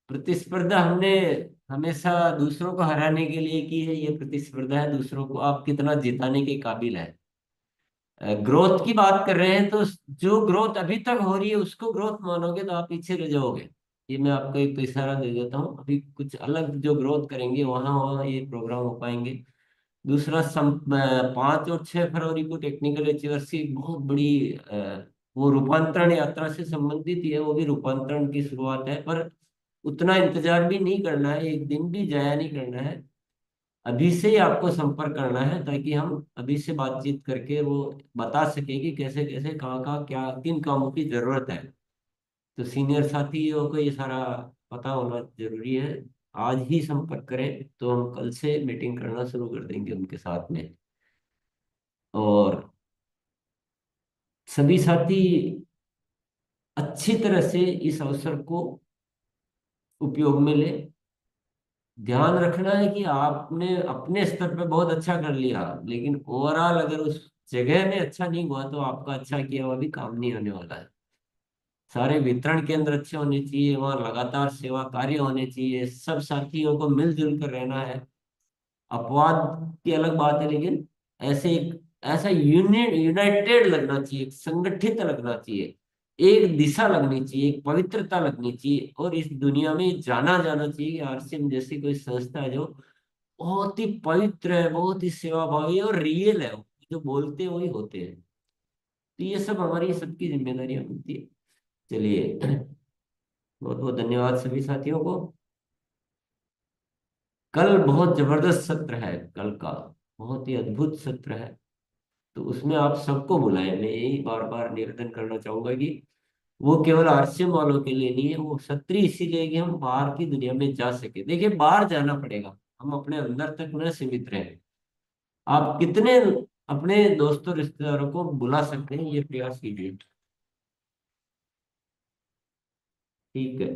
प्रतिस्पर्धा हमने हमेशा दूसरों को हराने के लिए की है। ये प्रतिस्पर्धा है दूसरों को आप कितना जिताने के काबिल है। ग्रोथ की बात कर रहे हैं, तो जो ग्रोथ अभी तक हो रही है उसको ग्रोथ मानोगे तो आप पीछे रह जाओगे। ये मैं आपको एक तो इशारा दे देता हूँ। अभी कुछ अलग जो ग्रोथ करेंगे वहां वहां ये प्रोग्राम हो पाएंगे। दूसरा 5 और 6 फरवरी को टेक्निकल अचीवर्स की बहुत बड़ी वो रूपांतरण यात्रा से संबंधित ही है, वो भी रूपांतरण की शुरुआत है, पर उतना इंतजार भी नहीं करना है, एक दिन भी जाया नहीं करना है। अभी से ही आपको संपर्क करना है ताकि हम अभी से बातचीत करके वो बता सके कि कैसे कैसे कहाँ कहाँ क्या किन कामों की जरूरत है। तो सीनियर साथियों को ये सारा पता होना जरूरी है। आज ही संपर्क करें तो हम कल से मीटिंग करना शुरू कर देंगे उनके साथ में। और सभी साथी अच्छी तरह से इस अवसर को उपयोग में ले। ध्यान रखना है कि आपने अपने स्तर पे बहुत अच्छा कर लिया, लेकिन ओवरऑल अगर उस जगह में अच्छा नहीं हुआ तो आपका अच्छा किया हुआ भी काम नहीं होने वाला है। सारे वितरण केंद्र अच्छे होने चाहिए, वहाँ लगातार सेवा कार्य होने चाहिए, सब साथियों को मिलजुल कर रहना है। अपवाद की अलग बात है, लेकिन ऐसे एक ऐसा यूनाइटेड लगना चाहिए, संगठित लगना चाहिए, एक दिशा लगनी चाहिए, एक पवित्रता लगनी चाहिए, और इस दुनिया में जाना जाना चाहिए कि आरसीएम जैसी कोई संस्था है जो बहुत ही पवित्र है, बहुत ही सेवाभावी है और रियल है, जो बोलते हैं वही होते हैं। तो ये सब हमारी सबकी जिम्मेदारियां बनती है। चलिए, बहुत बहुत धन्यवाद सभी साथियों को। कल बहुत जबरदस्त सत्र है, कल का बहुत ही अद्भुत सत्र है, तो उसमें आप सबको बुलाएं। मैं यही बार बार निवेदन करना चाहूंगा कि वो केवल आरसीएम वालों के लिए नहीं है, वो सत्र इसीलिए कि हम बाहर की दुनिया में जा सके। देखिए, बाहर जाना पड़ेगा, हम अपने अंदर तक न सीमित रहें। आप कितने अपने दोस्तों रिश्तेदारों को बुला सकते हैं, ये प्रयास कीजिए। ठीक है,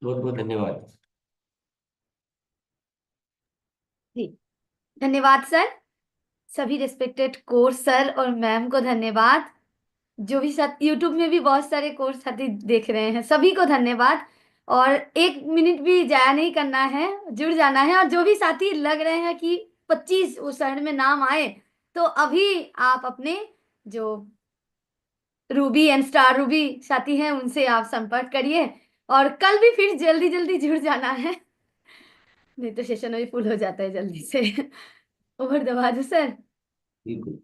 बहुत बहुत धन्यवाद। जी, धन्यवाद सर। सभी रिस्पेक्टेड कोर्स सर और मैम को धन्यवाद। जो भी साथ यूट्यूब में भी बहुत सारे कोर्स साथी देख रहे हैं, सभी को धन्यवाद। और एक मिनट भी जाया नहीं करना है, जुड़ जाना है। और जो भी साथी लग रहे हैं कि 25 उस शहर में नाम आए, तो अभी आप अपने जो रूबी एंड स्टार रूबी साथी हैं उनसे आप संपर्क करिए, और कल भी फिर जल्दी जल्दी जुड़ जाना है, नहीं तो सेशन अभी फुल हो जाता है जल्दी से। ओवर दबा दो सर। बिल्कुल।